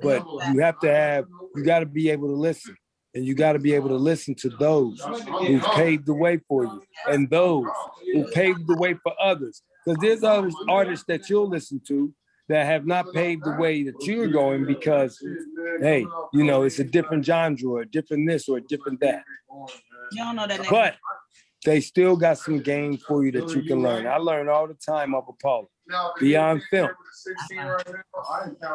But you have to have, you got to be able to listen. And you got to be able to listen to those who paved the way for you and those who paved the way for others. Because there's other artists that you'll listen to that have not paved the way that you're going because, hey, you know, it's a different genre, or a different this, or a different that. You don't know that name. But they still got some game for you that you can learn. I learn all the time off of Paula, beyond film.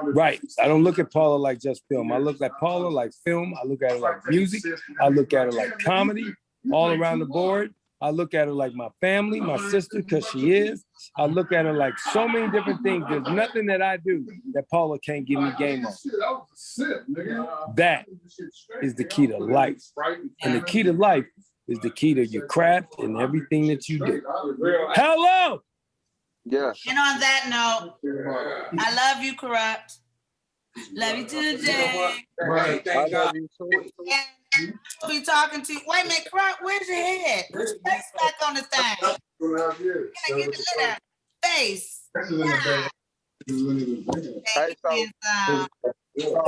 Right. I don't look at Paula like just film. I look at Paula like film. I look at her like music. I look at her like comedy, all around the board. I look at her like my family, my sister, because she is. I look at her like so many different things. There's nothing that I do that Paula can't give me game on. That is the key to life. And the key to life is the key to your craft and everything that you do. Hello! Yes. And on that note, I love you, Kurupt. Love you too, Jay. Right. I love you too. And we'll be talking to you. Wait a minute, Kurupt, where's your head? Put your face back on the thing. Can I get the little face? Yeah. Hey, so,